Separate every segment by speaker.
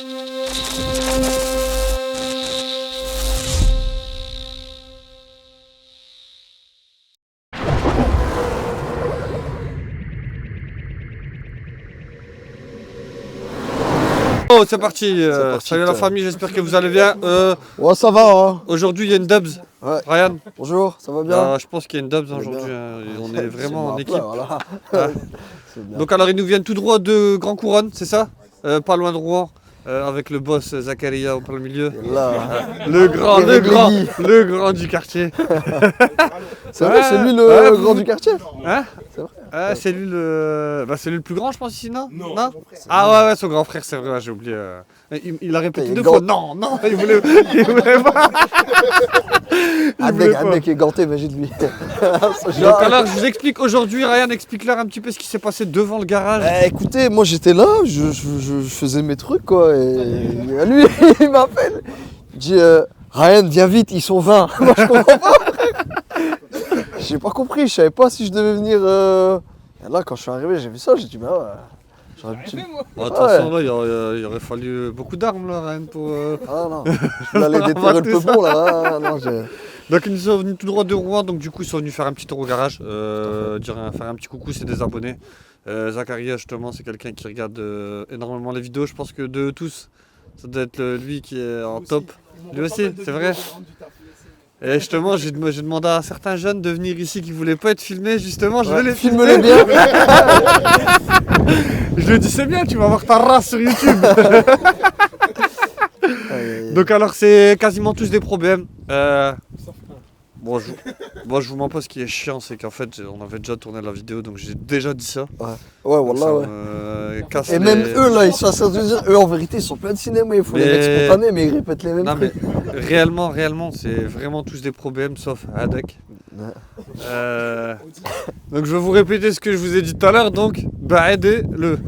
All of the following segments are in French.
Speaker 1: Oh, c'est parti. Salut la famille, j'espère que vous allez bien.
Speaker 2: Ouais, ça va, hein.
Speaker 1: Aujourd'hui, il y a une dubs.
Speaker 2: Ouais.
Speaker 1: Ryan,
Speaker 2: Bonjour, ça va bien?
Speaker 1: je pense qu'il y a une dubs aujourd'hui.
Speaker 2: bien.
Speaker 1: On est vraiment en
Speaker 2: C'est
Speaker 1: équipe.
Speaker 2: voilà.
Speaker 1: Ah.
Speaker 2: C'est bien.
Speaker 1: Donc, alors, ils nous viennent tout droit de Grand Couronne, c'est ça? Pas loin de Rouen, avec le boss Zakaria au plein milieu.
Speaker 2: Et là,
Speaker 1: Le grand du quartier.
Speaker 2: c'est vrai, c'est lui le grand du quartier?
Speaker 1: Hein?
Speaker 2: C'est vrai.
Speaker 1: C'est lui le plus grand, je pense, ici, non? Non. Ah ouais, son grand frère, c'est vrai, j'ai oublié. Il a répété
Speaker 2: Il est
Speaker 1: deux
Speaker 2: grand.
Speaker 1: fois. Non, il voulait pas.
Speaker 2: Un mec qui est ganté, imagine lui.
Speaker 1: Donc alors, je vous explique aujourd'hui, Ryan, explique-leur un petit peu ce qui s'est passé devant le garage.
Speaker 2: Écoutez, moi j'étais là, je faisais mes trucs quoi, et lui il m'appelle. Il dit Ryan, viens vite, ils sont 20. Moi je comprends pas. J'ai pas compris, je savais pas si je devais venir. Et là quand je suis arrivé, j'ai vu ça, j'ai dit bah ouais. J'aurais pu.
Speaker 1: Bon, attention, là, il aurait fallu beaucoup d'armes, là, Ryan, pour.
Speaker 2: Ah non, je voulais aller déterrer le peupon là. Ah, non,
Speaker 1: Donc ils sont venus tout droit de Rouen, donc du coup ils sont venus faire un petit tour au garage, faire un petit coucou, c'est des abonnés. Zakaria justement c'est quelqu'un qui regarde énormément les vidéos, je pense que de tous, ça doit être lui qui est en top. Lui aussi, c'est vrai. Et justement j'ai demandé à certains jeunes de venir ici qui voulaient pas être filmés, justement je vais les filmer.
Speaker 2: Filme-les bien.
Speaker 1: Je lui ai dit c'est bien, tu vas avoir ta race sur YouTube. Donc alors c'est quasiment tous des problèmes. Bon, je vous mens pas, ce qui est chiant, c'est qu'en fait, on avait déjà tourné la vidéo, donc j'ai déjà dit ça.
Speaker 2: Ouais, voilà, ouais. Et même eux, là, ils sont à dire, eux, en vérité, ils sont plein de cinéma, il faut les mecs spontanés, mais ils répètent les mêmes trucs.
Speaker 1: Mais réellement, c'est vraiment tous des problèmes, sauf Hadek. Donc je vais vous répéter ce que je vous ai dit tout à l'heure, donc, aidez-le.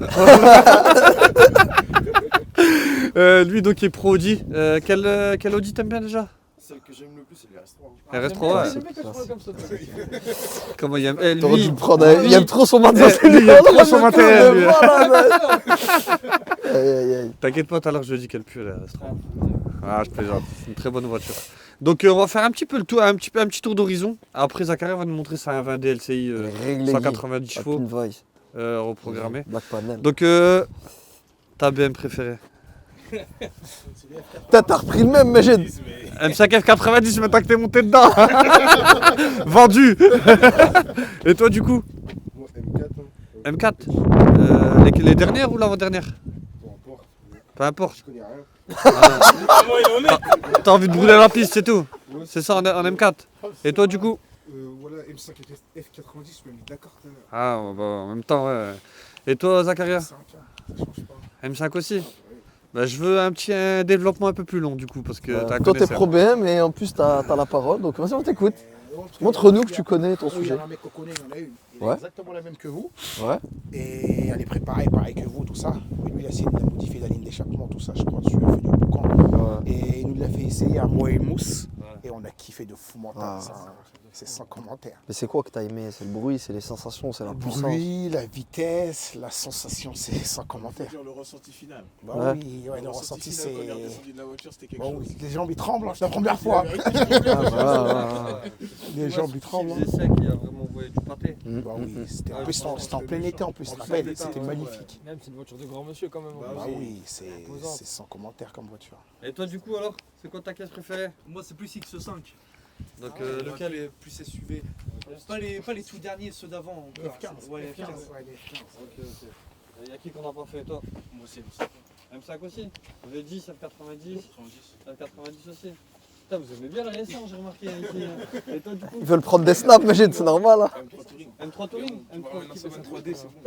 Speaker 1: Lui, donc, il est pro Audi. Quel Audi t'aimes bien déjà?
Speaker 3: Celle que j'aime le plus, c'est
Speaker 1: les RS3. Comment il aime
Speaker 2: T'aurais dû le prendre, il aime trop son matériel.
Speaker 1: Il aime trop son matériel. T'inquiète pas, tout à l'heure je lui ai dit qu'elle pue la RS3. Ah, je plaisante, c'est une très bonne voiture. Donc on va faire un petit peu le tour, un petit tour d'horizon. Après Zakaria va nous montrer sa 20 DLCI 190 chevaux reprogrammé. Donc ta BM préférée?
Speaker 2: T'as repris le même, mais j'ai.
Speaker 1: M5 F90, maintenant que t'es monté dedans. Vendu. Et toi du coup?
Speaker 3: Moi, M4.
Speaker 1: M4 les dernières ou l'avant-dernière? Peu importe.
Speaker 3: Je connais rien.
Speaker 1: T'as envie de brûler la piste, c'est tout? C'est ça en M4. Et toi du coup?
Speaker 3: Voilà, M5 F90, je me mets d'accord tout à l'heure.
Speaker 1: Ah, bah, en même temps, ouais. Et toi, Zakaria?
Speaker 3: Ça change pas.
Speaker 1: M5 aussi? Bah, je veux un petit développement un peu plus long du coup, parce que t'as un
Speaker 2: Toi t'es
Speaker 1: connaisseur.
Speaker 2: pro BM et en plus t'as la parole, donc vas-y on t'écoute. Montre-nous que tu connais ton
Speaker 3: Il y
Speaker 2: sujet.
Speaker 3: a un mec qu'on connaît, il y en a une. Il
Speaker 2: Ouais.
Speaker 3: est exactement la même que vous.
Speaker 2: Ouais.
Speaker 3: Et elle est préparée pareil que vous, tout ça. Et lui, il a essayé de la modifier la ligne d'échappement, tout ça, je crois, dessus. Il a fait du boucan. Et il nous l'a fait essayer à moi et Mousse. Et on a kiffé de fou mental. C'est sans commentaire.
Speaker 2: Mais c'est quoi que t'as aimé? C'est le bruit, c'est les sensations, c'est la
Speaker 3: Le
Speaker 2: puissance.
Speaker 3: bruit, la vitesse, la sensation, c'est sans commentaire.
Speaker 4: Dire le ressenti final.
Speaker 3: Bah
Speaker 2: Ouais.
Speaker 3: oui, le ressenti c'est.
Speaker 4: Quand on est descendu de la voiture, c'était quelque
Speaker 3: Bon,
Speaker 4: chose.
Speaker 3: oui, les jambes ils tremblent, c'est la première fois. Les jambes ils tremblent.
Speaker 1: C'est ça qui a vraiment envoyé du pâté.
Speaker 3: Bah oui, c'était en plus c'était en plein été en plus, je te rappelle, c'était magnifique.
Speaker 5: Même c'est une voiture de grand monsieur quand même.
Speaker 3: Bah oui, c'est sans commentaire comme voiture.
Speaker 1: Et toi du coup alors, c'est quoi ta caisse préférée?
Speaker 4: Moi, c'est plus X5.
Speaker 1: Donc
Speaker 4: Lequel est plus SUV? Pas les tout derniers, ceux d'avant.
Speaker 3: F15.
Speaker 4: Ouais, F15.
Speaker 1: Il y a qui qu'on n'a pas fait, toi?
Speaker 4: Moi aussi.
Speaker 1: M5 aussi? V10, F90, F90 aussi. Putain, vous aimez bien la récente, j'ai remarqué ici. Et toi du coup?
Speaker 2: Ils veulent prendre des snaps, mais c'est normal. Hein.
Speaker 1: M3 Touring?
Speaker 4: M3 qui fait 3D, c'est bon.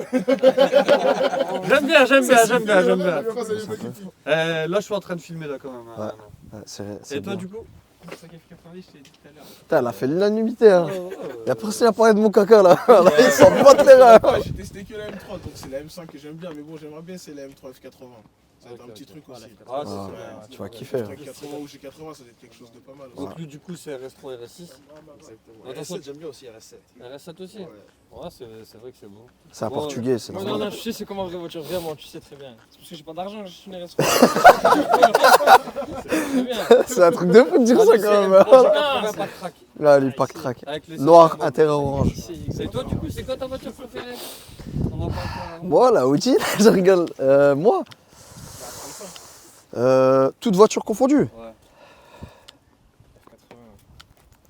Speaker 1: J'aime bien. Là je suis en train de filmer là quand même.
Speaker 2: Ouais. C'est
Speaker 1: Et toi
Speaker 2: bon.
Speaker 1: du coup?
Speaker 4: 5F90, je t'ai dit tout à l'heure.
Speaker 2: Putain, elle a fait l'unanimité. Hein. Y'a personne à parler de mon caca là. Là ils s'en battent les reins.
Speaker 4: J'ai testé que la M3, donc c'est la M5 que j'aime bien, mais bon, j'aimerais bien c'est la M3 F80.
Speaker 5: Ça va être un petit truc aussi.
Speaker 1: Ah,
Speaker 2: Ah,
Speaker 1: c'est
Speaker 2: tu vas kiffer. hein.
Speaker 5: Entre 80 ou chez 80, ça va être quelque chose de pas mal.
Speaker 1: Donc lui, du coup, c'est RS3, RS6.
Speaker 5: Exactement.
Speaker 1: Attention.
Speaker 5: RS7, j'aime bien aussi RS7.
Speaker 1: RS7 aussi.
Speaker 5: Ouais.
Speaker 1: Ouais, c'est vrai que c'est bon.
Speaker 2: C'est un
Speaker 1: Bon,
Speaker 2: portugais, c'est
Speaker 4: Non,
Speaker 2: normal.
Speaker 4: non, tu sais, c'est comme en vraie voiture, vraiment, tu sais très bien. C'est parce que j'ai pas d'argent, je suis une RS. Très bien.
Speaker 2: C'est un truc de fou de dire ça quand même.
Speaker 1: Ah, pas de crack.
Speaker 2: Là, lui, pack track.
Speaker 1: Avec les
Speaker 2: Noir,
Speaker 1: systèmes.
Speaker 2: intérieur orange.
Speaker 1: Et toi, du coup, c'est quoi ta voiture préférée? On en parle pas.
Speaker 2: Moi, la Audi, je rigole. Moi toute voiture confondue.
Speaker 1: Ouais.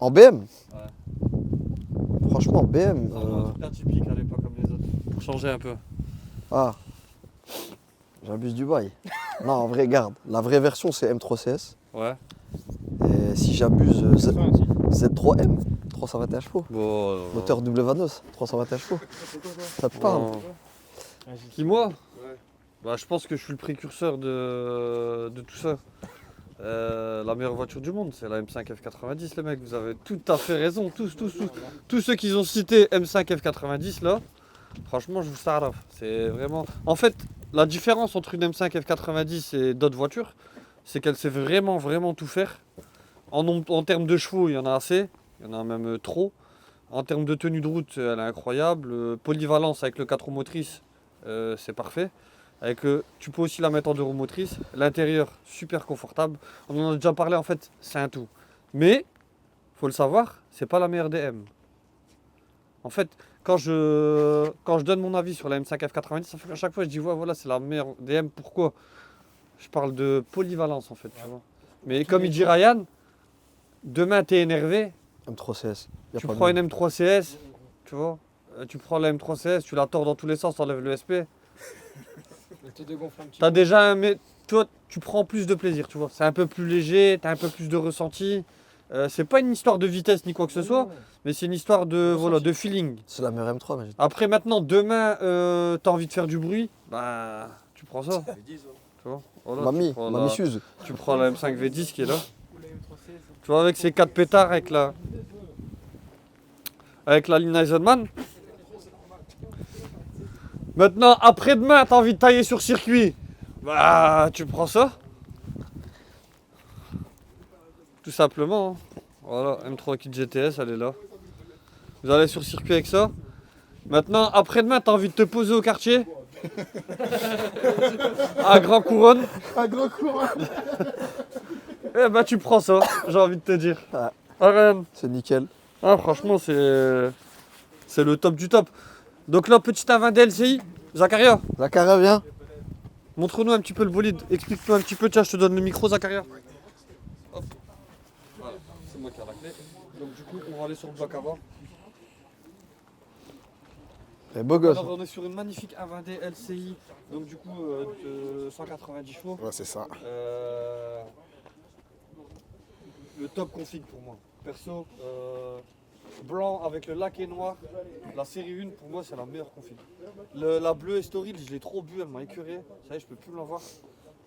Speaker 2: En BM
Speaker 1: Ouais.
Speaker 2: Franchement, BM.
Speaker 1: Un truc atypique, allez, pas comme les autres. Pour changer un peu.
Speaker 2: Ah, j'abuse du bail. Non, en vrai, garde. La vraie version, c'est M3 CS.
Speaker 1: Ouais.
Speaker 2: Et si j'abuse, Z3M, 321 chevaux.
Speaker 1: Bon.
Speaker 2: Moteur double Vanos, 321 chevaux. Ça te parle?
Speaker 1: Qui, moi?
Speaker 5: Ouais.
Speaker 1: Bah, je pense que je suis le précurseur de tout ça. La meilleure voiture du monde, c'est la M5 F90, les mecs. Vous avez tout à fait raison. Tous ceux qui ont cité M5 F90, là, franchement, je vous sarraf. C'est vraiment. En fait, la différence entre une M5 F90 et d'autres voitures, c'est qu'elle sait vraiment tout faire. En termes de chevaux, il y en a assez. Il y en a même trop. En termes de tenue de route, elle est incroyable. Polyvalence avec le 4 roues motrices, c'est parfait. Tu peux aussi la mettre en 2 roues motrices. L'intérieur, super confortable. On en a déjà parlé, en fait, c'est un tout. Mais, faut le savoir, c'est pas la meilleure des M. En fait, quand je donne mon avis sur la M5 F90, ça fait qu'à chaque fois je dis ouais, voilà, c'est la meilleure des M. Pourquoi? Je parle de polyvalence, en fait, tu vois. Mais comme il dit Ryan, demain t'es énervé,
Speaker 2: M3 CS. Y a
Speaker 1: tu
Speaker 2: pas
Speaker 1: prends
Speaker 2: mieux.
Speaker 1: une M3 CS, tu vois. Tu prends la M3 CS, tu la tords dans tous les sens, t'enlèves le SP.
Speaker 4: te dégonfle un petit
Speaker 1: T'as déjà un. Mais toi, tu prends plus de plaisir, tu vois. C'est un peu plus léger, t'as un peu plus de ressenti. C'est pas une histoire de vitesse ni quoi que ce soit, mais c'est une histoire de, voilà, de feeling.
Speaker 2: C'est la meilleure M3, mais
Speaker 1: Après, maintenant, demain, t'as envie de faire du bruit, bah, tu prends ça. Tu vois. Voilà,
Speaker 2: Mamie,
Speaker 1: tu prends
Speaker 2: Mamie
Speaker 1: la-
Speaker 2: Suze.
Speaker 1: Tu prends la M5 V10 qui est là. Tu vois, avec ses 4 pétards, avec la ligne Eisenman. Maintenant, après-demain, t'as envie de tailler sur circuit. Bah, tu prends ça. Tout simplement. Hein. Voilà, M3 Kit GTS, elle est là. Vous allez sur circuit avec ça. Maintenant, après-demain, t'as envie de te poser au quartier. À Grand Couronne.
Speaker 3: Un gros courant.
Speaker 1: Eh bah, tu prends ça, j'ai envie de te dire.
Speaker 2: Ah.
Speaker 1: Ah, Ryan.
Speaker 2: C'est nickel.
Speaker 1: Ah, franchement, c'est le top du top. Donc là, petit avant DLCI. Zacharia,
Speaker 2: Zakaria, viens.
Speaker 1: montre-nous un petit peu le bolide. Explique-nous un petit peu. Tiens, je te donne le micro, Zacharia. Hop. Voilà, c'est moi qui ai la clé. Donc du coup, on va aller sur le bloc avant.
Speaker 2: Et beau gosse.
Speaker 1: Alors, on est sur une magnifique A20D LCI. Donc du coup, de 190 chevaux.
Speaker 3: Ouais, c'est ça.
Speaker 1: Le top config pour moi. Perso, blanc avec le laqué noir. La série 1 pour moi c'est la meilleure config. La bleue Estoril, je l'ai trop bu, elle m'a écœuré. Ça y est, je peux plus me la voir.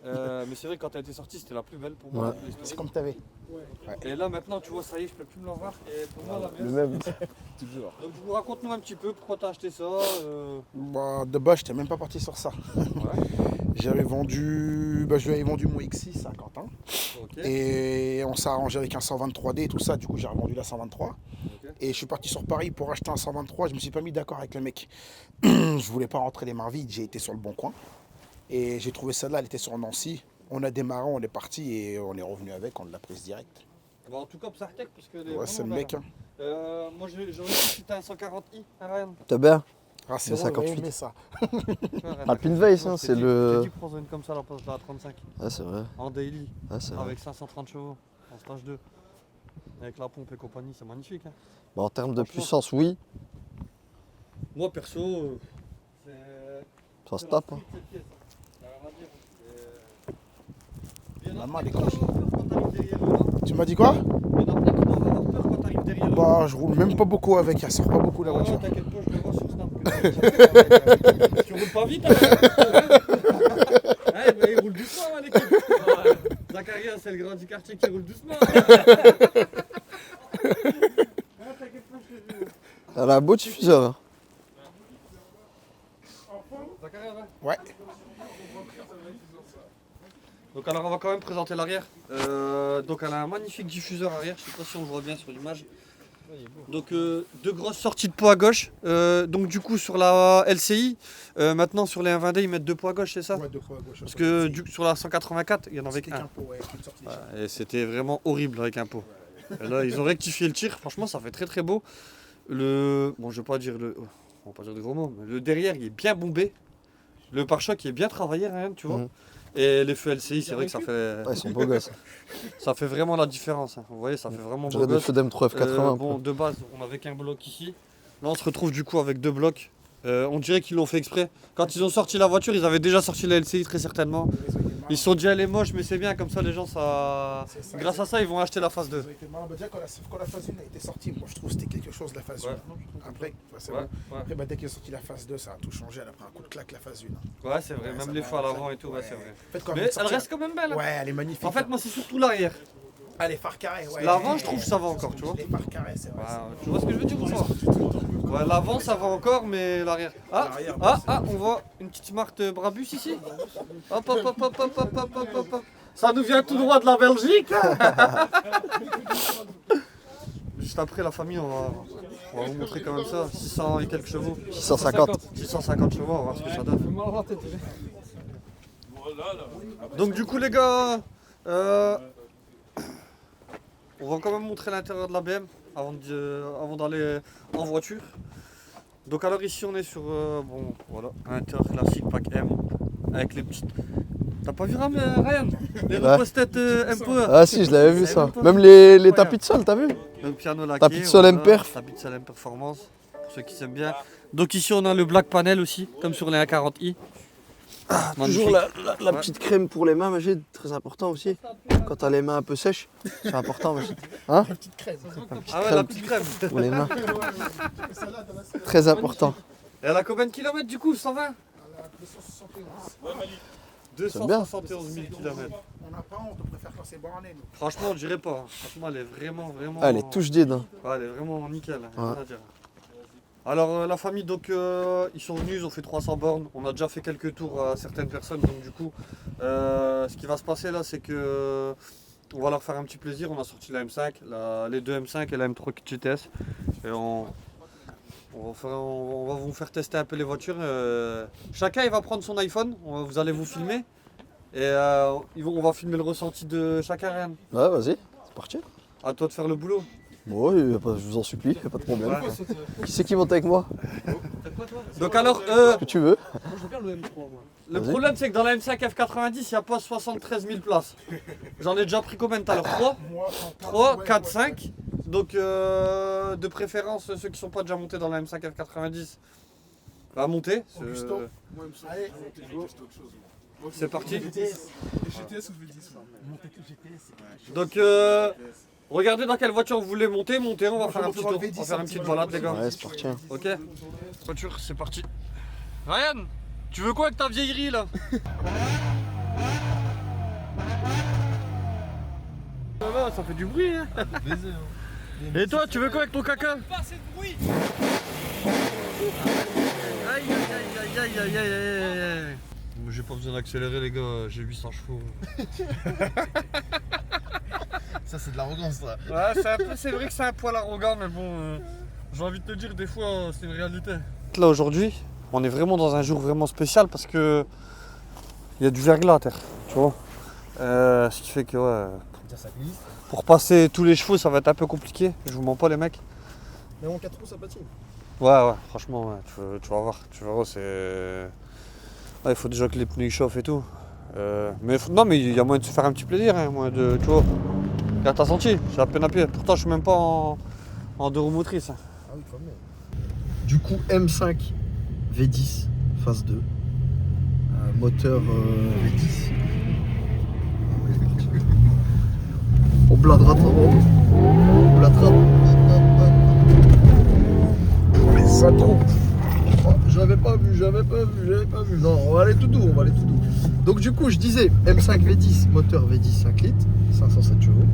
Speaker 1: Mais c'est vrai que quand elle était sortie, c'était la plus belle pour moi.
Speaker 2: Ouais.
Speaker 1: la bleue Estoril.
Speaker 3: C'est comme t'avais.
Speaker 1: Et là maintenant, tu vois, ça y est, je peux plus me la voir. Et pour moi, la
Speaker 2: Le
Speaker 1: meilleure.
Speaker 2: même.
Speaker 3: Toujours.
Speaker 1: Donc du coup, raconte-nous un petit peu pourquoi t'as acheté ça.
Speaker 3: Bah, de base, j'étais même pas parti sur ça. J'avais vendu, je lui avais vendu mon X6 à Quentin.
Speaker 1: Ok.
Speaker 3: Et on s'est arrangé avec un 123D et tout ça. Du coup, j'ai revendu la 123.
Speaker 1: Ok.
Speaker 3: Et je suis parti sur Paris pour acheter un 123. Je me suis pas mis d'accord avec le mec. Je voulais pas rentrer les mains vides. J'ai été sur le bon coin. Et j'ai trouvé celle-là, elle était sur Nancy. On a démarré, on est parti et on est revenu avec. On l'a prise direct.
Speaker 1: Bon, en tout cas, Psartec, parce que
Speaker 3: Ouais, c'est le mec. Hein.
Speaker 1: moi, j'aurais dit que c'était un 140i, hein, Ryan.
Speaker 2: T'as bien.
Speaker 3: Ah, c'est
Speaker 2: Le
Speaker 3: vrai, on
Speaker 2: 58.
Speaker 3: aurait aimé ça.
Speaker 2: Alpine Weiss, hein, c'est le-
Speaker 1: J'ai dit prendre une comme ça à la place de la 35
Speaker 2: Ah, c'est vrai.
Speaker 1: en daily
Speaker 2: Ah, c'est vrai.
Speaker 1: avec 530 chevaux en stage 2 avec la pompe et compagnie, c'est magnifique. Hein.
Speaker 2: Bah, en termes de
Speaker 1: Franchement.
Speaker 2: puissance, oui.
Speaker 1: Moi perso, c'est
Speaker 2: Ça se tape. Hein.
Speaker 1: cette pièce. Y a rien à dire. Il y en a
Speaker 3: La main, elle est
Speaker 1: plein qui vont avoir peur quand t'arrives derrière eux, hein.
Speaker 3: Tu m'as dit quoi?
Speaker 1: Il y en a plein qui vont avoir peur quand t'arrives derrière eux.
Speaker 3: Bah, je roule même pas beaucoup avec. Elle sort pas beaucoup la
Speaker 1: Ouais,
Speaker 3: voiture.
Speaker 1: t'inquiète pas, je le vois sur Snap. Que tu roules pas vite, hein. Ouais, bah, il roule doucement, hein, l'équipe. Zacharia, c'est le grand du quartier qui roule doucement.
Speaker 2: Elle a un beau diffuseur. Hein.
Speaker 1: Zacharia, va.
Speaker 3: Ouais.
Speaker 1: Donc alors on va quand même présenter l'arrière. Donc elle a un magnifique diffuseur arrière, je sais pas si on le voit bien sur l'image. Donc deux grosses sorties de poids à gauche. Donc du coup sur la LCI, maintenant sur les 120D ils mettent deux poids à gauche, c'est ça?
Speaker 3: Ouais, deux fois à gauche.
Speaker 1: Parce que sur la 184 il y en avait
Speaker 3: C'était
Speaker 1: qu'un.
Speaker 3: qu'un pot, ouais, une sortie d'échappement.
Speaker 1: Et c'était vraiment horrible avec un pot. Et là ils ont rectifié le tir, franchement ça fait très très beau. Bon je vais pas dire on va pas dire de gros mots, mais le derrière il est bien bombé. Le pare-choc il est bien travaillé, rien, tu vois. Et les feux LCI, c'est vrai que ça fait.
Speaker 2: Ouais, ils sont beaux gosses.
Speaker 1: Ça fait vraiment la différence. Hein. Vous voyez, ça fait vraiment beau
Speaker 2: J'aurais des
Speaker 1: gosse.
Speaker 2: feux d'M3 F80.
Speaker 1: Bon, de base, on avait qu'un bloc ici. Là, on se retrouve du coup avec deux blocs. On dirait qu'ils l'ont fait exprès. Quand ils ont sorti la voiture, ils avaient déjà sorti la LCI très certainement. Ils se sont dit, elle est moche, mais c'est bien, comme ça les gens, ça.
Speaker 3: C'est ça.
Speaker 1: Grâce à ça, ils vont acheter la phase 2.
Speaker 3: Ils ont été malins. Bah, déjà, quand la phase 1 a été sortie, moi je trouve que c'était quelque chose la phase 1.
Speaker 1: Ouais.
Speaker 3: Après, c'est
Speaker 1: Ouais,
Speaker 3: bon.
Speaker 1: ouais.
Speaker 3: Après bah, dès qu'ils ont sorti la phase 2, ça a tout changé. Elle a pris un coup de claque la phase 1.
Speaker 1: Ouais, c'est vrai,
Speaker 3: Ouais,
Speaker 1: même
Speaker 3: ça
Speaker 1: les
Speaker 3: va,
Speaker 1: feux à
Speaker 3: ça-
Speaker 1: l'avant et tout, ouais, c'est vrai.
Speaker 3: En fait, quand
Speaker 1: Mais
Speaker 3: elle est
Speaker 1: elle
Speaker 3: sortie,
Speaker 1: reste quand même belle. Hein.
Speaker 3: Ouais, elle est magnifique.
Speaker 1: En fait, moi, c'est surtout l'arrière.
Speaker 3: elle est phare carré. Ouais.
Speaker 1: L'avant, je trouve que ça va encore, tu vois.
Speaker 3: Les phares carrés, c'est vrai.
Speaker 1: Ouais, tu vois ce que je veux dire ou pas? Ouais, l'avant ça va encore, mais l'arrière. On voit une petite marque de Brabus ici. Hop, hop, hop, hop, hop, hop, hop, hop, hop, hop. Ça nous vient tout droit de la Belgique. Juste après la famille, on va vous montrer quand même ça. 600 et quelques chevaux.
Speaker 2: 650.
Speaker 1: 650 chevaux, on va voir ce que ça donne. Donc du coup les gars, on va quand même montrer l'intérieur de la BM avant d'aller en voiture. Donc alors ici on est sur bon voilà, un intérieur classique pack M avec les petites. T'as pas vu Ryan les
Speaker 2: Ouais.
Speaker 1: repose-têtes M-Power.
Speaker 2: Ah si, je l'avais vu
Speaker 1: C'est
Speaker 2: ça.
Speaker 1: même pas-
Speaker 2: Même les
Speaker 1: Incroyable.
Speaker 2: tapis de sol, t'as vu?
Speaker 1: Le piano laqué.
Speaker 2: Tapis de sol M-Perf.
Speaker 1: Tapis de sol M-Performance, pour ceux qui aiment bien. Donc ici on a le black panel aussi, comme sur les 140i.
Speaker 2: Toujours
Speaker 1: Magnifique.
Speaker 2: la
Speaker 1: Ouais.
Speaker 2: petite crème pour les mains, Magid, très important aussi. Quand t'as les mains un peu sèches, c'est important, Magid. Hein?
Speaker 3: Petite crème.
Speaker 1: Ah ouais, la petite crème.
Speaker 2: Pour les mains. Très important.
Speaker 1: Et elle a combien de kilomètres du coup? 120? 271 000 km.
Speaker 3: On n'a pas honte, on préfère quand c'est borné, nous.
Speaker 1: Franchement, on dirait pas. Hein. Franchement, elle est vraiment.
Speaker 2: Ah, elle est touche d'ide. Hein.
Speaker 1: Ouais, elle est vraiment nickel. Hein,
Speaker 2: Ouais.
Speaker 1: rien à dire. Alors, la famille, donc, ils sont venus, ils ont fait 300 bornes. On a déjà fait quelques tours à certaines personnes. Donc, du coup, ce qui va se passer là, c'est que. On va leur faire un petit plaisir. On a sorti la M5, les deux M5 et la M3 GTS. Et on va vous faire tester un peu les voitures. Chacun il va prendre son iPhone, vous allez vous filmer. Et on va filmer le ressenti de chacun, Ryan.
Speaker 2: Ouais, vas-y, c'est parti.
Speaker 1: À toi de faire le boulot.
Speaker 2: Bon, je vous en supplie, y a pas de problème.
Speaker 1: Ouais.
Speaker 2: Qui c'est qui monte avec moi?
Speaker 1: Donc alors,
Speaker 2: Ce que tu veux.
Speaker 4: Moi, je regarde le M3, moi.
Speaker 1: le
Speaker 2: Vas-y.
Speaker 1: problème c'est que dans la M5 F90, il n'y a pas 73 000 places. J'en ai déjà pris combien tout à l'heure? 3
Speaker 3: Moi,
Speaker 1: 3, 4, 5. Donc de préférence, ceux qui sont pas déjà montés dans la M5 F90, va monter.
Speaker 3: Augusto.
Speaker 5: Moi, il me semble
Speaker 3: Allez,
Speaker 5: que c'était autre chose. Moi.
Speaker 1: C'est parti.
Speaker 5: Et GTS ou V10
Speaker 1: Donc regardez dans quelle voiture vous voulez monter, on va faire un petit tour. On va faire une petite balade les gars.
Speaker 2: Ouais, c'est parti. Hein.
Speaker 1: Ok. Voiture, c'est parti. Ryan, tu veux quoi avec ta vieillerie là? Ça fait du bruit hein. Et toi, tu veux quoi avec ton caca?
Speaker 4: Pas assez de bruit.
Speaker 1: Aïe aïe aïe aïe aïe aïe aïe aïe. J'ai pas besoin d'accélérer les gars, j'ai 800 chevaux.
Speaker 5: Ça, c'est de l'arrogance, ça.
Speaker 1: Ouais, c'est vrai que c'est un poil arrogant, mais bon, j'ai envie de te dire, des fois, c'est une réalité. Là, aujourd'hui, on est vraiment dans un jour vraiment spécial parce que il y a du verglas à terre, tu vois. Ce qui fait que, ouais, pour passer tous les chevaux, ça va être un peu compliqué. Je vous mens pas, les mecs.
Speaker 5: Mais en 4 roues, ça patine.
Speaker 1: Ouais, franchement, ouais, tu vas voir. Tu vas voir, c'est. Ouais, il faut déjà que les pneus ils chauffent et tout. Non, mais il y a moyen de se faire un petit plaisir, hein, tu vois. Regarde, t'as senti, j'ai à peine à pied. Pourtant, je suis même pas en deux roues motrices.
Speaker 5: Ah oui, quand même.
Speaker 2: Du coup, M5 V10 phase 2. Moteur V10. On bladera de On bladera. Mais ça trop. Oh, j'avais pas vu. Non, on va aller tout doux, Donc du coup, je disais M5 V10, moteur V10 5 litres, 507 chevaux,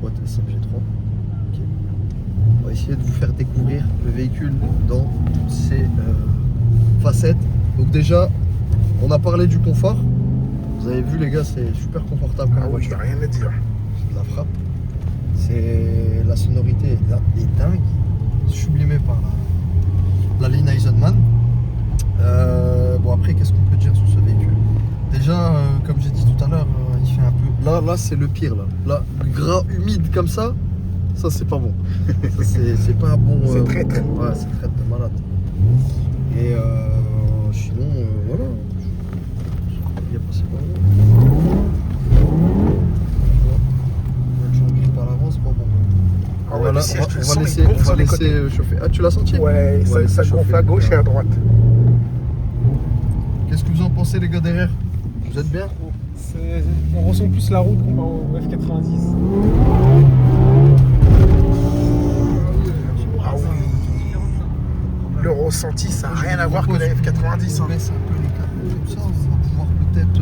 Speaker 2: boîte SMG3. Ok. On va essayer de vous faire découvrir le véhicule dans ses facettes. Donc déjà, on a parlé du confort. Vous Vous avez vu les gars, c'est super confortable comme
Speaker 3: Ah oui, il
Speaker 2: voiture.
Speaker 3: n'y a rien à dire.
Speaker 2: C'est de la frappe. La sonorité est dingue, sublimée par la ligne Eisenman. Bon après, qu'est-ce qu'on peut dire sur ce véhicule? Déjà, comme j'ai dit tout à l'heure, il fait un peu... Là c'est le pire. Là, gras, humide comme ça c'est pas bon. Ça, c'est pas un bon...
Speaker 3: C'est traître.
Speaker 2: Ouais, c'est traître de malade. Et sinon, voilà. Il y a passé par là. Le champ par l'avant, c'est pas bon.
Speaker 3: Ah ouais, le siège, tu le sens, il
Speaker 2: laisser,
Speaker 3: gonfle
Speaker 2: on va
Speaker 3: sur les
Speaker 2: laisser
Speaker 3: côtés.
Speaker 2: chauffer. Ah, tu l'as senti?
Speaker 3: Ouais,
Speaker 2: On va laisser
Speaker 3: ça gonfle
Speaker 2: chauffer.
Speaker 3: à gauche et à droite.
Speaker 2: Qu'est-ce que vous en pensez les gars derrière? Vous êtes bien?
Speaker 4: On ressent plus la route comparé au F90.
Speaker 3: Ah oui. Le ressenti, ça n'a rien à voir que la F90.
Speaker 2: On baisse un peu les capes comme ça, on va pouvoir peut-être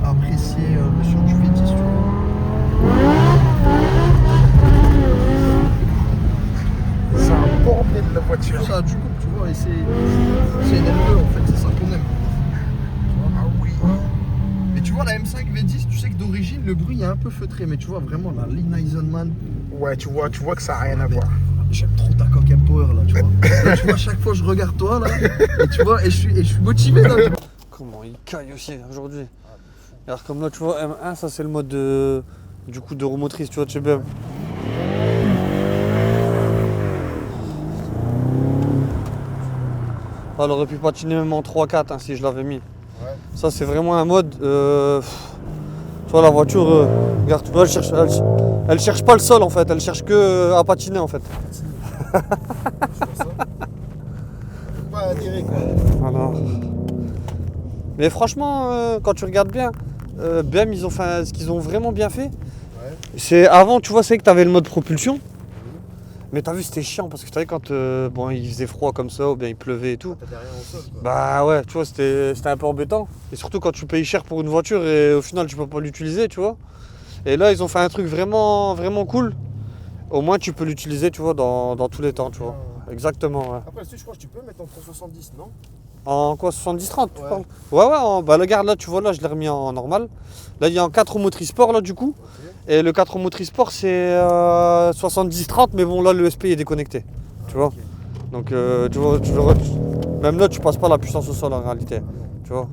Speaker 2: apprécier le son du V10, tu vois.
Speaker 3: C'est un bordel de la voiture.
Speaker 2: Ça a du coup, tu vois, et c'est nerveux en fait, c'est ça qu'on aime.
Speaker 3: Ah oui.
Speaker 2: Mais tu vois, la M5 V10, tu sais que d'origine, le bruit est un peu feutré, mais tu vois vraiment la ligne Eisenman.
Speaker 3: Ouais, tu vois que ça n'a rien à voir.
Speaker 2: J'aime trop ta coque Empower là, tu vois. Là, tu vois, chaque fois je regarde toi là, et tu vois, et je suis motivé là.
Speaker 1: Comment il caille aussi aujourd'hui. Alors comme là tu vois M1 ça c'est le mode du coup de roue motrice tu vois de chez BM. Elle aurait pu patiner même en 3-4 hein, si je l'avais mis. Ça c'est vraiment un mode tu vois la voiture regarde tu vois elle cherche pas le sol en fait, elle cherche que à patiner en fait.
Speaker 5: Pas atterrir quoi.
Speaker 1: Voilà. Mais franchement, quand tu regardes bien, BM, ils ont fait ce qu'ils ont vraiment bien fait. C'est avant, tu vois, c'est que tu avais le mode propulsion. Mais t'as vu, c'était chiant parce que tu savais quand bon, il faisait froid comme ça ou bien il pleuvait et tout.
Speaker 5: T'as rien au sol quoi.
Speaker 1: Bah ouais, tu vois, c'était un peu embêtant. Et surtout quand tu payes cher pour une voiture et au final tu peux pas l'utiliser, tu vois. Et là, ils ont fait un truc vraiment, vraiment cool. Au moins, tu peux l'utiliser, tu vois, dans tous les temps, tu vois. Exactement, ouais.
Speaker 5: Après, je crois que tu peux mettre en 370, non?
Speaker 1: En quoi 70-30 tu
Speaker 5: Ouais.
Speaker 1: parles? Ouais, bah regarde là, tu vois, là je l'ai remis en normal. Là il y a en 4 roues motrices sport là du coup. Et le 4 roues motrices sport c'est 70-30, mais bon là le SP est déconnecté. Tu vois? Donc tu vois, même là tu passes pas la puissance au sol en réalité. Tu vois?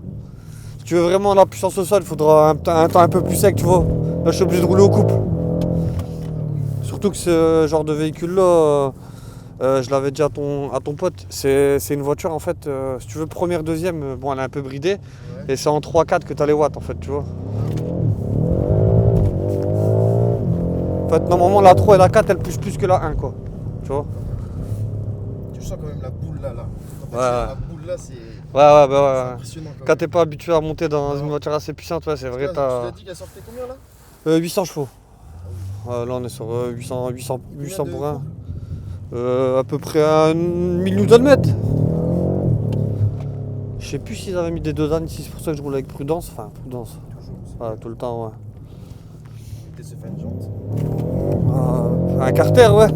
Speaker 1: Si tu veux vraiment la puissance au sol, il faudra un temps un peu plus sec, tu vois. Là je suis obligé de rouler au couple. Surtout que ce genre de véhicule là. Je l'avais dit à ton pote, c'est une voiture en fait, si tu veux première, deuxième, bon elle est un peu bridée, et c'est en 3-4 que tu as les watts en fait, tu vois. En fait normalement la 3 et la 4 elles poussent plus que la 1 quoi, tu vois.
Speaker 5: Tu sens quand même la boule là. En fait,
Speaker 1: Ouais.
Speaker 5: la boule là, c'est
Speaker 1: Bah
Speaker 5: c'est
Speaker 1: ouais.
Speaker 5: impressionnant quand
Speaker 1: Quand
Speaker 5: même.
Speaker 1: t'es pas habitué à monter dans
Speaker 5: Non.
Speaker 1: une voiture assez puissante, ouais c'est vrai,
Speaker 5: Tu
Speaker 1: t'as
Speaker 5: l'as dit qu'elle sortait combien là?
Speaker 1: 800 chevaux. Là on est sur 800
Speaker 5: Combien
Speaker 1: pour
Speaker 5: de
Speaker 1: 1. À peu près à 1000 Nm. Je sais plus s'ils avaient mis des dodanes ici, c'est pour ça que je roule avec prudence. Enfin, prudence.
Speaker 5: Toujours.
Speaker 1: Ouais, tout le temps, ouais.
Speaker 5: T'es se fait une jante.
Speaker 1: Un carter, ouais.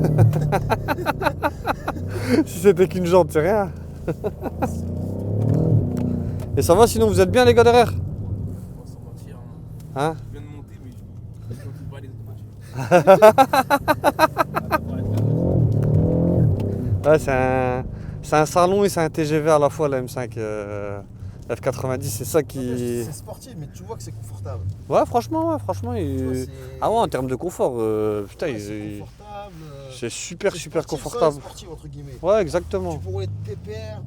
Speaker 1: Si c'était qu'une jante, c'est rien. Et ça va sinon, vous êtes bien les gars derrière?
Speaker 4: On va s'en mentir.
Speaker 1: Hein?
Speaker 4: Je viens de monter, mais je ne pas les autres voitures.
Speaker 1: Ouais, c'est un salon et c'est un TGV à la fois, la M5 F90, c'est ça qui...
Speaker 5: C'est sportif, mais tu vois que c'est confortable.
Speaker 1: Ouais, franchement,
Speaker 5: Tu vois, c'est-
Speaker 1: Ah ouais, en termes de confort, putain,
Speaker 5: Ouais, c'est confortable.
Speaker 1: c'est super
Speaker 5: c'est sportif,
Speaker 1: confortable.
Speaker 5: ça, sportif entre guillemets.
Speaker 1: Ouais, exactement.
Speaker 5: Tu pourrais être pépère,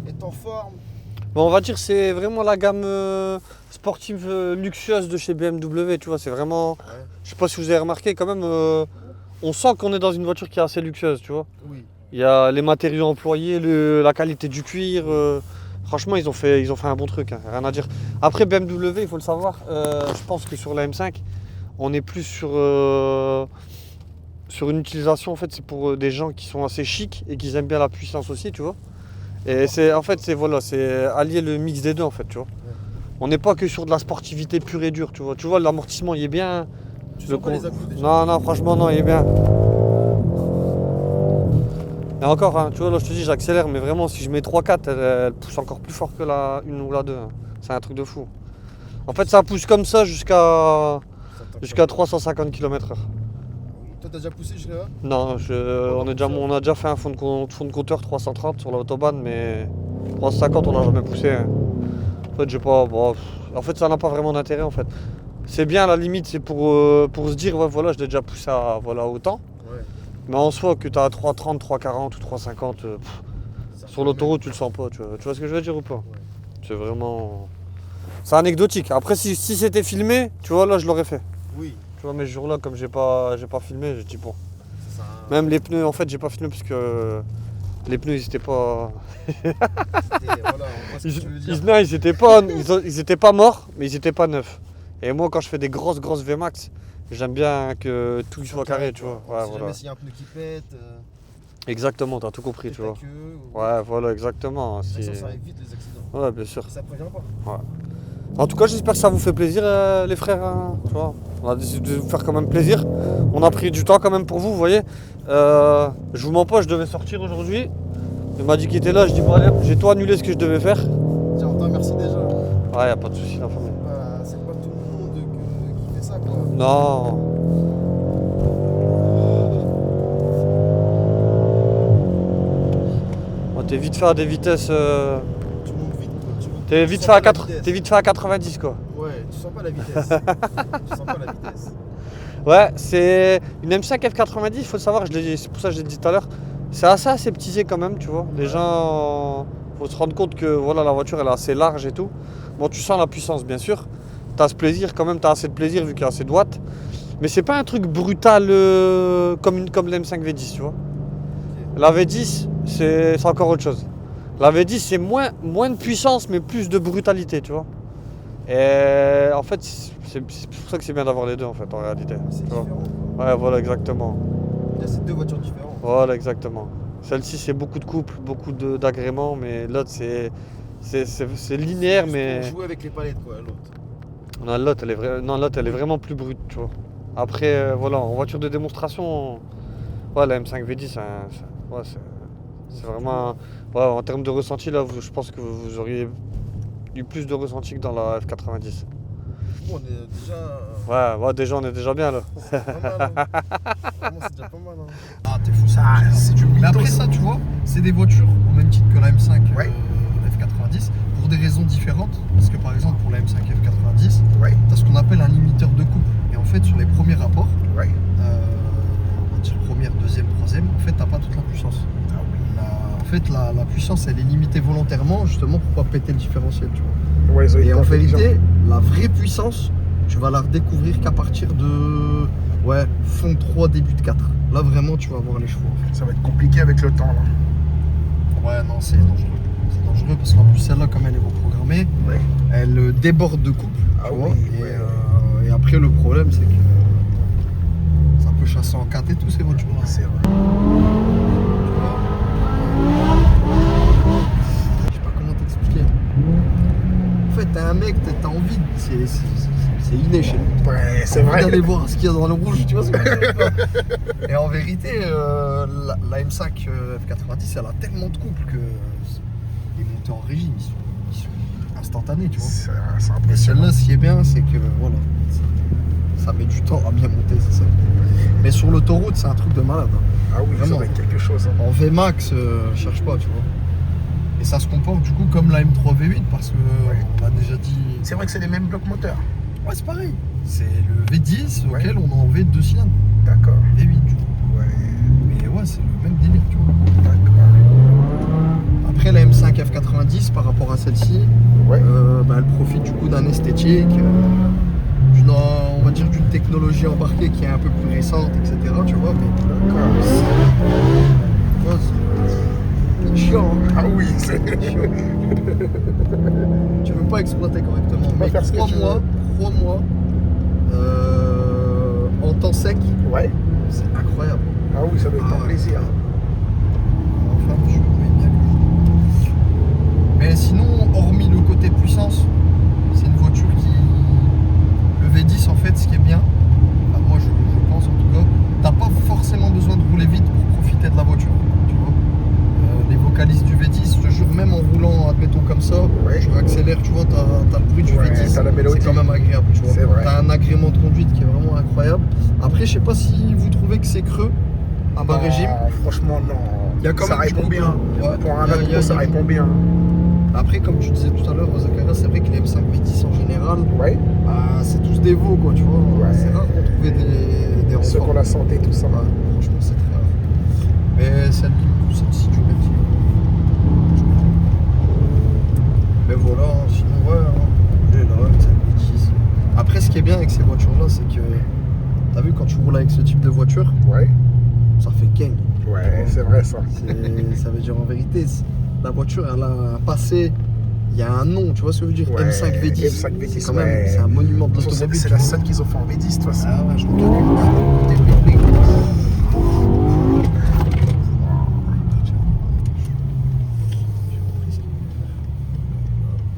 Speaker 5: être en forme.
Speaker 1: Bon, on va dire que c'est vraiment la gamme sportive luxueuse de chez BMW, tu vois, c'est vraiment...
Speaker 5: Ouais.
Speaker 1: Je sais pas si vous avez remarqué, quand même, on sent qu'on est dans une voiture qui est assez luxueuse, tu vois.
Speaker 5: Oui.
Speaker 1: Il y a les matériaux employés, la qualité du cuir, franchement, ils ont fait un bon truc, hein, rien à dire. Après, BMW, il faut le savoir, je pense que sur la M5, on est plus sur une utilisation, en fait, c'est pour des gens qui sont assez chics et qui aiment bien la puissance aussi, tu vois. Et c'est allier le mix des deux en fait, tu vois. On n'est pas que sur de la sportivité pure et dure, tu vois. Tu vois, l'amortissement il est bien.
Speaker 5: Tu
Speaker 1: Le
Speaker 5: sens pas
Speaker 1: con-
Speaker 5: les à-coups déjà.
Speaker 1: Non, franchement non, il est bien. Et encore, hein, tu vois, là je te dis j'accélère, mais vraiment si je mets 3-4, elle pousse encore plus fort que la 1 ou la 2. Hein. C'est un truc de fou. En fait, ça pousse comme ça jusqu'à 350 km/h.
Speaker 5: Toi, t'as déjà poussé jusqu'à là?
Speaker 1: Non, on a déjà fait un fond de compteur 330 sur l'autobahn, mais 350 on n'a jamais poussé. Hein. En fait, j'ai pas. Bon, en fait, ça n'a pas vraiment d'intérêt en fait. C'est bien à la limite, c'est pour se dire, ouais, voilà, je l'ai déjà poussé à voilà, autant.
Speaker 5: Ouais.
Speaker 1: Mais en soi, que tu as 330, 340 ou 350,
Speaker 5: Ça
Speaker 1: sur
Speaker 5: fait
Speaker 1: l'autoroute, tu le sens pas. Tu vois ce que je veux dire ou pas?
Speaker 5: Ouais.
Speaker 1: C'est vraiment. C'est anecdotique. Après, si c'était filmé, tu vois, là, je l'aurais fait.
Speaker 5: Oui,
Speaker 1: Tu vois, mais ce jour-là, comme j'ai pas filmé, j'ai dit bon.
Speaker 5: c'est ça.
Speaker 1: Même les pneus, en fait, j'ai pas filmé parce que les pneus, ils étaient pas.
Speaker 5: Voilà, on voit ce que tu veux dire.
Speaker 1: Non, ils étaient pas morts, mais ils étaient pas neufs. Et moi, quand je fais des grosses VMAX, j'aime bien que tout soit carré, tu vois. Ouais,
Speaker 5: Si
Speaker 1: voilà.
Speaker 5: jamais s'il y a un pneu qui pète,
Speaker 1: Exactement, t'as tout compris, tu
Speaker 5: ta
Speaker 1: vois.
Speaker 5: queue,
Speaker 1: Ouais, voilà, exactement.
Speaker 5: ça,
Speaker 1: Si-
Speaker 5: ça évite les accidents.
Speaker 1: Ouais, bien sûr.
Speaker 5: Ça prévient pas.
Speaker 1: En tout cas, j'espère que ça vous fait plaisir, les frères. Hein, tu vois. On a décidé de vous faire quand même plaisir. On a pris du temps quand même pour vous, vous voyez. Je vous mens pas, je devais sortir aujourd'hui. Il m'a dit qu'il était là, je dis bon allez, j'ai tout annulé ce que je devais faire.
Speaker 5: Tiens, on te remercie déjà.
Speaker 1: Ouais, y a pas de soucis, la famille.
Speaker 5: C'est pas tout le monde qui fait ça, quoi.
Speaker 1: Non. Bon, t'es vite fait à des vitesses.
Speaker 5: Tout le monde vite, quoi.
Speaker 1: T'es
Speaker 5: Tu
Speaker 1: vite
Speaker 5: sens
Speaker 1: fait à
Speaker 5: pas la
Speaker 1: 4.
Speaker 5: vitesse.
Speaker 1: T'es vite fait à 90 quoi.
Speaker 5: Ouais, tu sens pas la vitesse. Tu sens pas la vitesse.
Speaker 1: Ouais, c'est une M5 F90, il faut le savoir, c'est pour ça que je l'ai dit tout à l'heure. C'est assez aseptisé quand même, tu vois. Les gens, faut se rendre compte que voilà, la voiture elle est assez large et tout. Bon, tu sens la puissance bien sûr. T'as ce plaisir quand même, t'as assez de plaisir vu qu'il y a assez de watts. Mais c'est pas un truc brutal comme la M5 V10, tu vois. La V10, c'est encore autre chose. La V10, c'est moins de puissance, mais plus de brutalité, tu vois. Et en fait, c'est pour ça que c'est bien d'avoir les deux, en fait, en réalité.
Speaker 5: C'est
Speaker 1: Tu vois.
Speaker 5: différent, quoi.
Speaker 1: Ouais, voilà, exactement.
Speaker 5: Il y a ces deux voitures différentes.
Speaker 1: Voilà, exactement. Celle-ci, c'est beaucoup de couple, beaucoup d'agréments, mais l'autre, c'est linéaire, mais...
Speaker 5: Pour jouer avec les palettes, quoi, l'autre.
Speaker 1: Non, l'autre, elle est vraiment plus brute, tu vois. Après, voilà, en voiture de démonstration, ouais, la M5 V10, ouais, c'est vraiment... Ouais, en termes de ressenti, là, je pense que vous auriez eu plus de ressenti que dans la F90.
Speaker 5: Bon, on est déjà.
Speaker 1: Ouais, déjà, on est déjà bien, là.
Speaker 5: Pas mal, hein. Vraiment, c'est déjà pas mal. Hein.
Speaker 2: Ah, t'es fou, ça.
Speaker 5: c'est du
Speaker 2: Mais après, ça, tu vois, c'est des voitures au même titre que la M5
Speaker 5: Ouais.
Speaker 2: F90 pour des raisons différentes. Parce que par exemple, pour la M5 F90,
Speaker 5: Ouais.
Speaker 2: t'as ce qu'on appelle un limiteur de couple. Et en fait, sur les premiers rapports,
Speaker 5: Ouais.
Speaker 2: on va dire première, deuxième, troisième, en fait, t'as pas toute la puissance.
Speaker 5: Ah oui.
Speaker 2: En fait, la puissance, elle est limitée volontairement, justement, pour pas péter le différentiel, tu vois.
Speaker 5: Ouais, ils ont
Speaker 2: Et
Speaker 5: été
Speaker 2: en
Speaker 5: intelligents.
Speaker 2: vérité, la vraie puissance, tu vas la redécouvrir qu'à partir de fond 3, début de 4. Là, vraiment, tu vas voir les chevaux. En fait.
Speaker 3: Ça va être compliqué avec le temps, là.
Speaker 2: Ouais, non, c'est dangereux. C'est dangereux parce qu'en plus, celle-là, comme elle est reprogrammée,
Speaker 3: Ouais.
Speaker 2: elle déborde de couple.
Speaker 3: Ah
Speaker 2: tu
Speaker 3: oui,
Speaker 2: vois.
Speaker 3: ouais.
Speaker 2: Et après, le problème, c'est que ça peut chasser en 4 et tout, ces voitures-là.
Speaker 3: C'est vrai.
Speaker 2: Tu vois. Je sais pas comment t'expliquer. En fait, t'es un mec, t'as envie, c'est inné chez nous.
Speaker 3: Ouais, c'est
Speaker 2: T'as envie
Speaker 3: vrai.
Speaker 2: d'aller voir ce qu'il y a dans le rouge, tu vois ce que je veux dire. Et en vérité, la M5 F90, elle a tellement de couples que les montées en régime, ils sont instantanés, tu vois.
Speaker 3: C'est
Speaker 2: Et
Speaker 3: impressionnant.
Speaker 2: celle-là, ce qui est bien, c'est que voilà, ça met du temps à bien monter, c'est ça. Mais sur l'autoroute, c'est un truc de malade. Hein.
Speaker 3: Ah oui,
Speaker 2: Vraiment.
Speaker 3: ça va être quelque chose. Hein.
Speaker 2: En VMAX, cherche pas, tu vois. Et ça se comporte du coup comme la M3 V8 parce que on a déjà dit.
Speaker 3: C'est vrai que c'est les mêmes blocs moteurs.
Speaker 2: Ouais, c'est pareil. C'est le V10
Speaker 3: Ouais.
Speaker 2: auquel on a enlevé 2 cylindres.
Speaker 3: D'accord.
Speaker 2: V8, du coup.
Speaker 3: Ouais.
Speaker 2: Mais ouais, c'est le même délire, tu vois.
Speaker 3: D'accord.
Speaker 2: Après, la M5 F90 par rapport à celle-ci,
Speaker 3: Ouais.
Speaker 2: elle profite du coup d'un esthétique, on va dire d'une technologie embarquée qui est un peu plus récente, etc. Tu vois, mais
Speaker 3: D'accord.
Speaker 2: ouais, c'est chiant. Hein.
Speaker 3: Ah oui, c'est.
Speaker 2: Tu veux pas exploiter correctement.
Speaker 3: pas
Speaker 2: Mais
Speaker 3: faire ce que tu
Speaker 2: crois-moi, en temps sec,
Speaker 3: Ouais.
Speaker 2: c'est incroyable.
Speaker 3: Ah oui, ça doit être un plaisir.
Speaker 2: Enfin, je mets bien que- Mais sinon, hormis le côté puissance, c'est une voiture qui. Le V10, en fait, ce qui est bien, enfin, moi je pense en tout cas, t'as pas forcément besoin de rouler vite pour profiter de la voiture. Tu vois. Les vocalises du V10, je te jure, même en roulant, admettons comme ça,
Speaker 3: Ouais.
Speaker 2: je réaccélère, tu vois, t'as le bruit du
Speaker 3: Ouais,
Speaker 2: V10.
Speaker 3: T'as la mélodie.
Speaker 2: c'est quand même agréable, tu vois.
Speaker 3: C'est vrai.
Speaker 2: T'as un agrément de conduite qui est vraiment incroyable. Après, je sais pas si vous trouvez que c'est creux à bas régime.
Speaker 3: Franchement, non.
Speaker 2: Il y a quand
Speaker 3: ça
Speaker 2: même du
Speaker 3: répond bien.
Speaker 2: Ouais,
Speaker 3: Pour un
Speaker 2: il y a-
Speaker 3: autre
Speaker 2: il y a-
Speaker 3: ça
Speaker 2: il y a-
Speaker 3: répond bien.
Speaker 2: Après, comme tu disais tout à l'heure, Zakaria, c'est vrai que les M5 V10 en général,
Speaker 3: Ouais.
Speaker 2: c'est tous des veaux, quoi, tu vois.
Speaker 3: Ouais.
Speaker 2: C'est rare qu'on trouve des
Speaker 3: Ceux
Speaker 2: renforts.
Speaker 3: qu'on la santé, tout ça.
Speaker 2: Ouais, franchement, c'est très rare. Mais celle-ci, tu m'as dit. Mais voilà, sinon, ouais, les là, le 5V10. Après, ce qui est bien avec ces voitures-là, c'est que, t'as vu, quand tu roules avec ce type de voiture,
Speaker 3: Ouais.
Speaker 2: ça fait gang.
Speaker 3: Ouais, c'est vrai ça.
Speaker 2: Ça veut dire en vérité, la voiture, elle a un passé, il y a un nom, tu vois ce que je veux dire,
Speaker 3: Ouais,
Speaker 2: M5 V10.
Speaker 3: M5 V10,
Speaker 2: c'est quand même,
Speaker 3: ouais.
Speaker 2: c'est un monument de
Speaker 3: De toute façon,
Speaker 2: l'automobile.
Speaker 3: c'est
Speaker 2: tu
Speaker 3: la
Speaker 2: vois.
Speaker 3: seule qu'ils ont fait en V10, de toute façon.
Speaker 2: Ah ouais, je me calcule. Des bling-bling.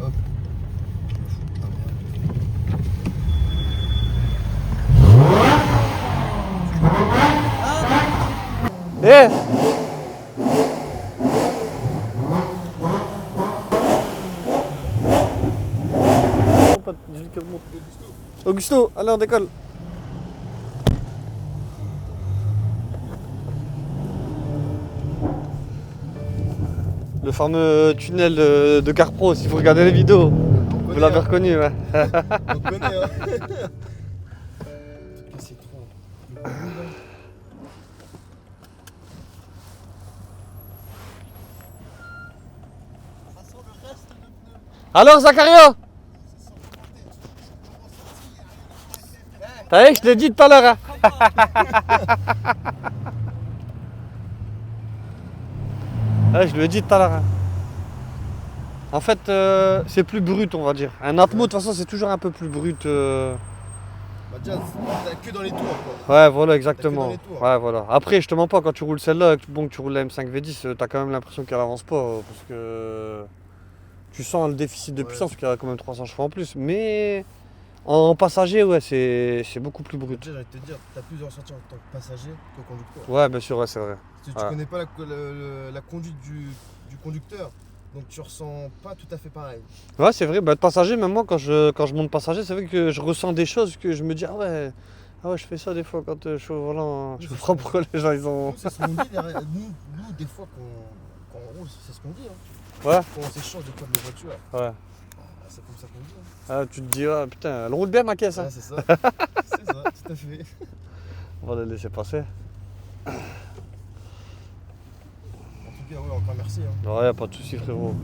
Speaker 2: Hop.
Speaker 1: Eh Augusto, allez on décolle. Le fameux tunnel de Carpro, si vous regardez les vidéos, vous l'avez reconnu, ouais.
Speaker 2: On connaît, hein. C'est trop.
Speaker 1: Alors Zacharia, t'as vu que je l'ai dit tout à l'heure, hein. Ouais, je lui ai dit tout à l'heure, hein. En fait, c'est plus brut, on va dire. Un Atmo, de toute façon, c'est toujours un peu plus brut.
Speaker 5: Bah, déjà, t'as que dans les tours, quoi.
Speaker 1: Ouais, voilà, exactement.
Speaker 5: T'as que dans les tours.
Speaker 1: Ouais, voilà. Après, je te mens pas, quand tu roules celle-là, bon, que tu roules la M5 V10, t'as quand même l'impression qu'elle avance pas, parce que tu sens le déficit de
Speaker 5: Ouais.
Speaker 1: puissance, parce qu'il y a quand même 300 chevaux en plus. Mais en passager, ouais, c'est beaucoup plus brut.
Speaker 5: Déjà, j'ai envie de te dire, t'as plus de ressenti en tant que passager que conducteur.
Speaker 1: Ouais, bien sûr, ouais, c'est vrai.
Speaker 5: Parce que tu
Speaker 1: Ouais.
Speaker 5: connais pas la conduite du conducteur, donc tu ressens pas tout à fait pareil.
Speaker 1: Ouais, c'est vrai. Bah, de passager, même moi, quand je monte passager, c'est vrai que je ressens des choses que je me dis, ah ouais, je fais ça des fois quand je suis au volant. Je
Speaker 5: Oui,
Speaker 1: comprends pourquoi les gens, ils ont.
Speaker 5: Nous, c'est ce qu'on dit derrière. Nous, des fois, quand on roule, c'est ce qu'on dit. Hein.
Speaker 1: Ouais,
Speaker 5: Quand on s'échange des codes de voiture,
Speaker 1: ouais.
Speaker 5: c'est comme ça qu'on dit. Hein.
Speaker 1: Ah, tu te dis, ah putain, elle roule bien ma caisse, hein.
Speaker 5: Ouais, c'est ça. C'est ça, tout à fait.
Speaker 1: On va la laisser passer.
Speaker 5: En tout cas, ouais, encore merci. Hein.
Speaker 1: Ouais, pas de soucis, frérot.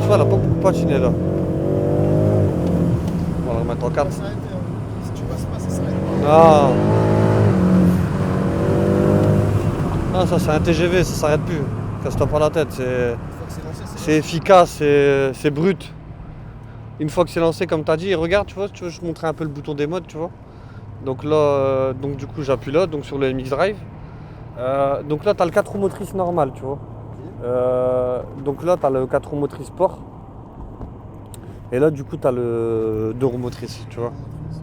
Speaker 1: Tu vois, elle a pas beaucoup patiné là. On va la remettre en
Speaker 5: Ça
Speaker 1: 4.
Speaker 5: va s'arrêter. Hein. Si tu passes pas, ça s'arrête.
Speaker 1: Non. Non, ça c'est un TGV, ça s'arrête plus. Casse-toi pas la tête,
Speaker 5: Une fois que c'est lancé,
Speaker 1: c'est efficace, c'est brut. Une fois que c'est lancé, comme tu as dit, regarde, tu vois, je te montrer un peu le bouton des modes, tu vois. Donc là, donc du coup j'appuie là, donc sur le MX Drive. Donc là tu as le 4 roues motrices normal, tu vois. Donc là tu as le 4 roues motrices sport. Et là du coup tu as le 2 roues motrices, tu vois.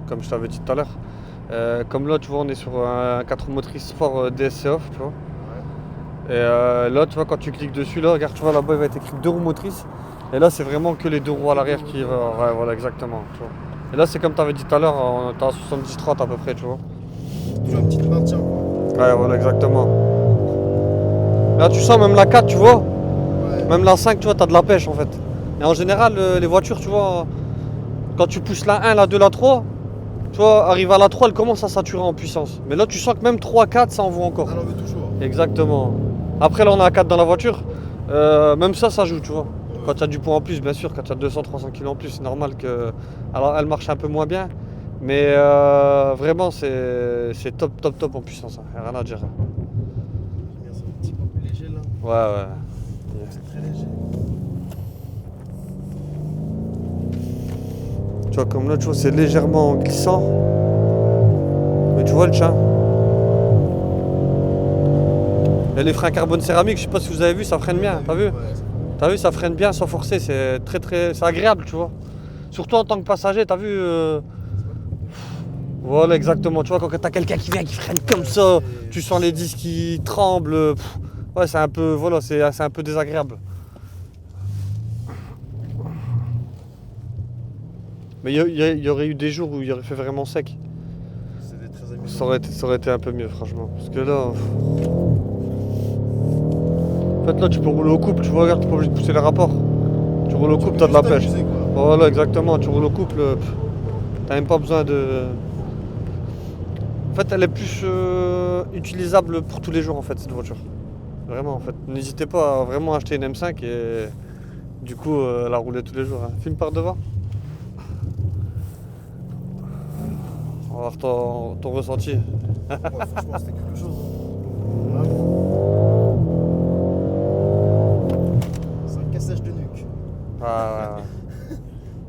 Speaker 1: Comme je t'avais dit tout à l'heure. Comme là tu vois on est sur un 4 roues motrices sport DSC off, tu vois. Et là tu vois quand tu cliques dessus, là regarde, tu vois là-bas il va être écrit 2 roues motrices. Et là c'est vraiment que les 2 roues à l'arrière qui... Ouais voilà exactement, tu vois. Et là c'est comme tu avais dit tout à l'heure, t'es à 70-30 à peu près, tu vois.
Speaker 5: toujours un petit maintien. Quoi.
Speaker 1: Ouais voilà exactement. Là tu sens même la 4, tu vois.
Speaker 5: Ouais.
Speaker 1: Même la 5, tu vois, t'as de la pêche en fait. Et en général, les voitures, tu vois, quand tu pousses la 1, la 2, la 3, tu vois, arrive à la 3, elle commence à saturer en puissance. Mais là, tu sens que même 3, 4, ça en vaut encore.
Speaker 5: Ah, on en veut toujours.
Speaker 1: Exactement. Après, là, on a 4 dans la voiture. Même ça joue, tu vois. Quand tu as du poids en plus, bien sûr, quand tu as 200-300 kg en plus, c'est normal que. Alors, elle marche un peu moins bien. Mais vraiment, c'est top en puissance. Hein. Rien à dire.
Speaker 5: J'aime bien, c'est un petit peu plus léger là.
Speaker 1: Ouais.
Speaker 5: C'est très léger.
Speaker 1: Tu vois, comme là, tu vois, c'est légèrement glissant. Mais tu vois le chien. Et les freins carbone céramique, je sais pas si vous avez vu, ça freine bien, t'as vu?
Speaker 5: Ouais.
Speaker 1: T'as vu, ça freine bien sans forcer, c'est c'est agréable, tu vois. Surtout en tant que passager, t'as vu. Voilà, exactement. Tu vois, quand t'as quelqu'un qui vient, qui freine comme ça, tu sens les disques qui tremblent. Ouais, c'est un peu, voilà, c'est un peu désagréable. Mais il y aurait eu des jours où il aurait fait vraiment sec.
Speaker 5: C'était très amusant.
Speaker 1: Ça aurait été un peu mieux, franchement. Parce que là. En fait, là, tu peux rouler au couple, tu vois, regarde, t'es pas obligé de pousser les rapports. Tu roules au couple, t'as de la pêche.
Speaker 5: Amusé, quoi.
Speaker 1: Voilà, exactement, tu roules au couple, t'as même pas besoin de. En fait, elle est plus utilisable pour tous les jours, en fait, cette voiture. Vraiment, en fait. N'hésitez pas à vraiment acheter une M5 et du coup, la rouler tous les jours. Hein. Filme par devant. On va voir ton ressenti.
Speaker 5: Ouais, franchement, c'était quelque chose. Hein. C'est un cassage de nuque.
Speaker 1: Ah,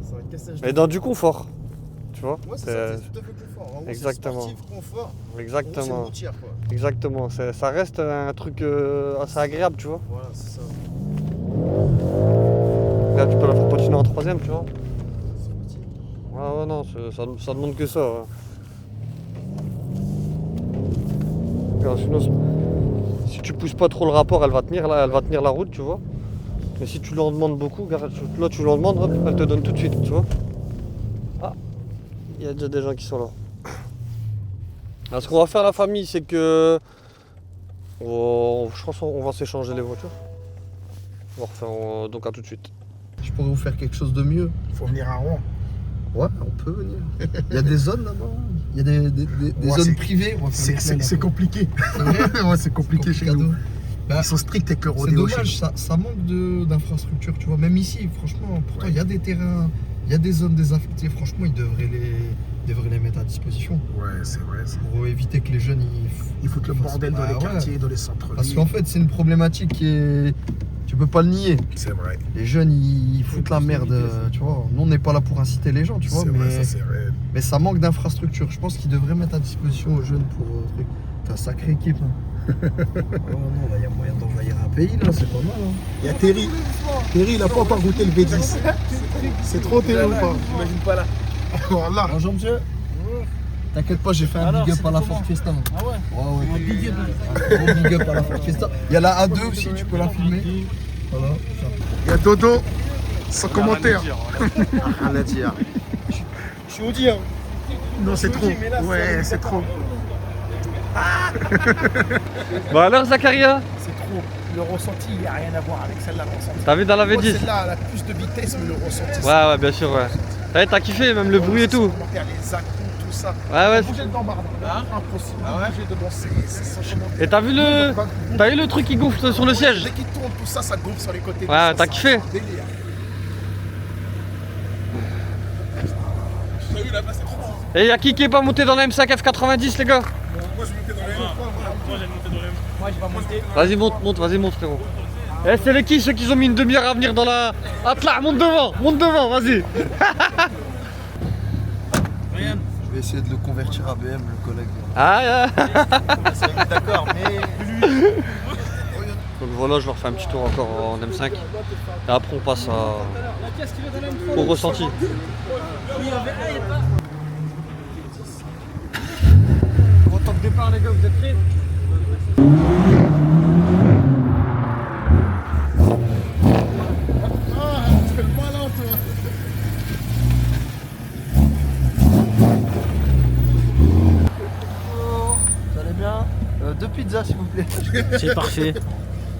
Speaker 5: C'est un cassage de
Speaker 1: mais dans du confort, tu vois.
Speaker 5: Ouais, c'est ça, c'est tout à fait confort. En gros,
Speaker 1: Exactement.
Speaker 5: C'est sportif, confort. En gros, c'est une
Speaker 1: Exactement.
Speaker 5: routière, quoi.
Speaker 1: Exactement. Ça reste un truc assez agréable, tu vois.
Speaker 5: Voilà, c'est ça.
Speaker 1: Là, tu peux la faire patiner en troisième, tu vois.
Speaker 5: C'est petit.
Speaker 1: Ouais, non, ça demande que ça. Ouais. Regarde, sinon, si tu pousses pas trop le rapport, elle va tenir la route, tu vois. Mais si tu lui en demandes beaucoup, regarde, là tu lui en demandes, hop, elle te donne tout de suite, tu vois. Ah, il y a déjà des gens qui sont là. Alors, ce qu'on va faire la famille, c'est que je pense qu'on va s'échanger les voitures. On va refaire, donc à tout de suite.
Speaker 2: Je pourrais vous faire quelque chose de mieux.
Speaker 3: Faut venir à Rouen.
Speaker 2: Ouais, on peut venir. Il y a des zones là-bas. Il y a des
Speaker 3: Ouais,
Speaker 2: zones
Speaker 3: c'est-
Speaker 2: privées. On va faire des
Speaker 3: C'est compliqué.
Speaker 2: C'est vrai.
Speaker 3: Ouais, c'est compliqué chez nous.
Speaker 2: Bah,
Speaker 3: Ils sont stricts avec le
Speaker 2: c'est
Speaker 3: rodéo chez
Speaker 2: dommage, ça manque d'infrastructures, tu vois. Même ici, franchement, pourtant il y a des terrains, il y a des zones désaffectées. Franchement, ils devraient les mettre à disposition
Speaker 3: nous. Ouais, c'est vrai.
Speaker 2: pour éviter que les jeunes
Speaker 3: Ils foutent le bordel dans
Speaker 2: Bah
Speaker 3: les
Speaker 2: ouais.
Speaker 3: quartiers, dans les centres-villes.
Speaker 2: Parce qu'en fait, c'est une problématique qui est. Tu peux pas le nier.
Speaker 3: C'est vrai.
Speaker 2: Les jeunes, ils foutent la merde, tu vois. Nous, on n'est pas là pour inciter les gens, tu vois,
Speaker 3: C'est vrai, ça
Speaker 2: mais,
Speaker 3: c'est vrai.
Speaker 2: mais ça manque d'infrastructures. Je pense qu'ils devraient mettre à disposition aux jeunes pour truc. T'as une sacrée équipe. Hein. Oh non, là, il y a moyen d'envahir un pays, là, c'est pas mal. Hein.
Speaker 3: Il y a Terry. Terry, il n'a pas encore goûté le B10. C'est trop Terry ou pas?
Speaker 4: J'imagine pas là.
Speaker 3: Voilà.
Speaker 2: Bonjour, monsieur. T'inquiète pas, j'ai fait un
Speaker 4: Alors,
Speaker 2: big up
Speaker 4: c'était
Speaker 2: à la
Speaker 4: comment
Speaker 2: Ford Fiesta.
Speaker 4: Ah ouais.
Speaker 2: Ouais,
Speaker 4: Un big up.
Speaker 2: Un gros big up à la Ford Fiesta. Il y a la A2 aussi, tu peux la filmer. Voilà.
Speaker 3: Il y a Dodo, sans commentaire.
Speaker 2: Rien à dire.
Speaker 5: Je suis Audi, hein.
Speaker 3: Non, c'est trop.
Speaker 4: mais là,
Speaker 3: Ouais, c'est trop.
Speaker 1: Bah alors, Zakaria,
Speaker 3: C'est trop. Le ressenti, il n'y a rien à voir avec celle-là. Le ressenti.
Speaker 1: t'as vu dans la
Speaker 3: Moi,
Speaker 1: V10?
Speaker 3: celle-là, elle a plus de vitesse, mais le ressenti.
Speaker 1: Ouais, bien sûr, ouais. T'as kiffé, même le bruit et tout.
Speaker 3: Les à-coups, tout ça.
Speaker 1: Ouais, ouais.
Speaker 3: Bouger le dembardement. Impossible. Bouger dedans, c'est sans commentaire.
Speaker 1: Et t'as vu le truc qui gonfle sur le siège?
Speaker 3: Dès qu'il tourne, tout ça, ça gonfle sur les côtés.
Speaker 1: Ouais,
Speaker 3: tout ça,
Speaker 1: t'as
Speaker 3: c'est
Speaker 1: kiffé?
Speaker 3: un délire.
Speaker 1: Et y'a qui est pas monté dans la M5 F90, les gars?
Speaker 4: Moi j'ai monté dans les Moi je vais monter.
Speaker 1: Vas-y, vas-y, monte, frérot. Eh, c'est les qui, ceux qui ont mis une demi-heure à venir dans la. Atla, monte devant, vas-y.
Speaker 4: Ryan.
Speaker 2: Je vais essayer de le convertir à BM, le collègue.
Speaker 1: Ah,
Speaker 2: D'accord, mais.
Speaker 1: Donc voilà, je leur fais un petit tour encore en M5. Et après, on passe au ressenti. En tant que départ, les gars, vous êtes prêts?
Speaker 3: Tu fais le malin, toi.
Speaker 2: Vous allez bien Deux pizzas, s'il vous plaît.
Speaker 4: C'est parfait.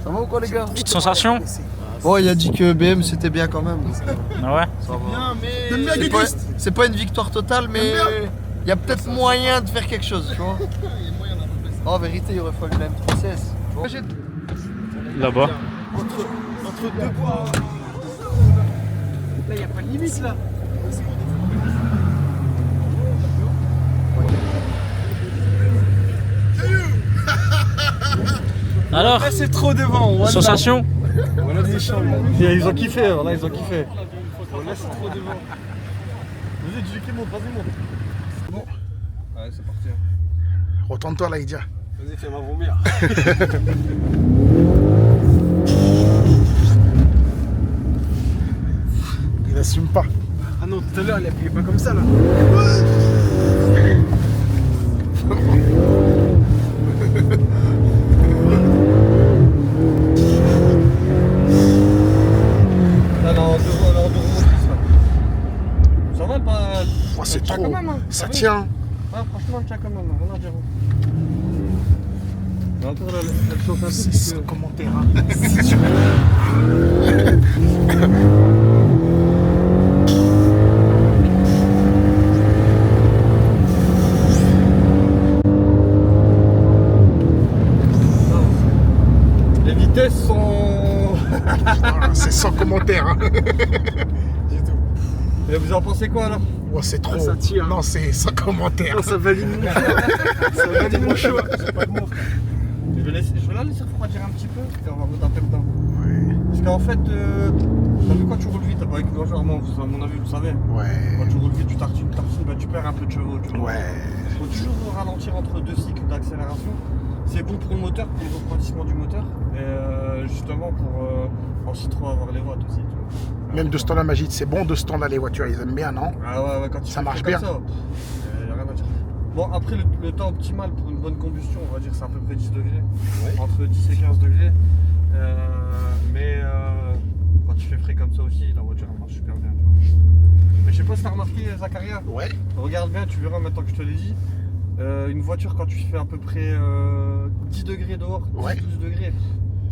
Speaker 2: Ça va ou quoi, les gars?
Speaker 4: Petite sensation.
Speaker 2: Bon, il a dit que BM c'était bien quand même. donc,
Speaker 4: Ah ouais.
Speaker 2: ça va.
Speaker 3: Bien, mais. T'aimes bien
Speaker 2: C'est pas, c'est pas une victoire totale, mais il y a peut-être moyen de faire quelque chose, tu vois. En vérité, il aurait fallu la M316.
Speaker 4: Là-bas.
Speaker 3: Entre deux poids.
Speaker 1: Là, y a pas de limite, là.
Speaker 4: Alors,
Speaker 1: c'est trop devant.
Speaker 4: sensation.
Speaker 1: Ils ont kiffé, là, ils ont kiffé. Là, c'est trop devant. Vas-y, tu qui monte, vas-y, monte.
Speaker 5: Bon. Ouais, c'est parti.
Speaker 3: Retourne-toi, là, Idia.
Speaker 5: Vas-y, fais-moi vomir.
Speaker 3: Il assume pas.
Speaker 5: Ah non, tout à l'heure, il appuyait pas comme ça, là.
Speaker 1: Là, on remonte. Ça va pas?
Speaker 3: Oh, c'est
Speaker 1: tient
Speaker 3: trop.
Speaker 1: quand même, hein.
Speaker 3: Ça
Speaker 1: Ah oui.
Speaker 3: tient.
Speaker 1: Ouais, franchement, elle tient quand même, rien à dire. Mais encore, elle chauffe un peu.
Speaker 3: C'est
Speaker 1: parce
Speaker 3: sans
Speaker 1: que-
Speaker 3: commentaire. Hein.
Speaker 1: Les vitesses sont.
Speaker 3: Ah, c'est sans commentaire. Hein.
Speaker 1: Et vous en pensez quoi alors?
Speaker 3: Oh, c'est trop.
Speaker 4: Ça tire.
Speaker 3: Non, c'est sans commentaire.
Speaker 4: Ça valide mon Ça valide mon choix. C'est pas de mots, frère.
Speaker 1: Je vais la laisser refroidir un petit peu et on va vous taper dedans. Parce qu'en fait, t'as vu quand tu roules vite, avec le genre, à mon avis, vous le savez. Quand
Speaker 3: Ouais.
Speaker 1: tu roules vite, tu tartines, bah, tu perds un peu de chevaux. Tu vois.
Speaker 3: Ouais.
Speaker 1: Il faut toujours ralentir entre deux cycles d'accélération. C'est bon pour le moteur, pour le refroidissement du moteur. Et justement pour aussi trop avoir les watts aussi. Tu vois.
Speaker 3: Même de ce temps-là, Magid, c'est bon de ce temps-là, les voitures, ils aiment bien, non?
Speaker 1: Ah ouais, quand
Speaker 3: Ça
Speaker 1: il
Speaker 3: marche
Speaker 1: fait
Speaker 3: bien.
Speaker 1: comme ça, y a rien à dire. Bon, après, le temps optimal pour une bonne combustion, on va dire, c'est à peu près 10 degrés. Entre 10 et 15 degrés. Mais quand tu fais frais comme ça aussi, la voiture elle marche super bien. Tu vois. Mais je sais pas si t'as remarqué, Zakaria.
Speaker 3: Ouais.
Speaker 1: Regarde bien, tu verras maintenant que je te l'ai dit. Une voiture, quand tu fais à peu près 10 degrés dehors, 10,
Speaker 3: Ouais.
Speaker 1: 12 degrés,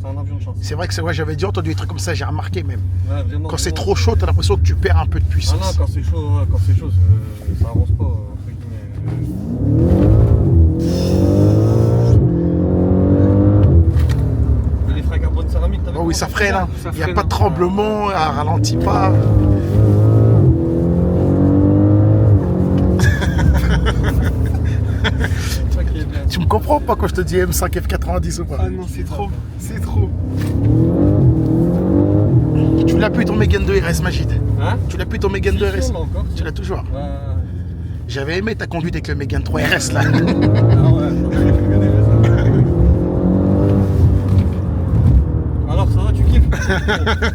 Speaker 1: c'est un avion de chance.
Speaker 3: C'est vrai que c'est vrai, j'avais déjà entendu des trucs comme ça, j'ai remarqué même.
Speaker 1: Ouais, vraiment,
Speaker 3: Quand c'est
Speaker 1: vraiment,
Speaker 3: trop chaud, t'as l'impression que tu perds un peu de
Speaker 1: Ah non,
Speaker 3: puissance.
Speaker 1: quand c'est chaud, ça avance pas, entre guillemets. Mais les freins carbone céramique, t'as vu
Speaker 3: Oh oui,
Speaker 1: comment
Speaker 3: ça freine, hein.
Speaker 4: Ça
Speaker 3: Il n'y a
Speaker 4: freine,
Speaker 3: pas de
Speaker 4: hein.
Speaker 3: tremblement, elle ralentit pas.
Speaker 1: C'est ça qui est bien.
Speaker 3: Tu me comprends pas quand je te dis M5 F90 ou pas?
Speaker 4: Ah non, c'est trop. C'est trop.
Speaker 3: Tu l'as plus ton Mégane 2 RS, Magid?
Speaker 1: Hein?
Speaker 3: Tu l'as plus ton Mégane 2
Speaker 1: Si,
Speaker 3: RS?
Speaker 1: on l'a encore.
Speaker 3: Tu l'as toujours?
Speaker 1: Ouais.
Speaker 3: J'avais aimé ta conduite avec le Mégane 3 RS là.
Speaker 1: Ah ouais, alors ça va, tu kiffes? Hein?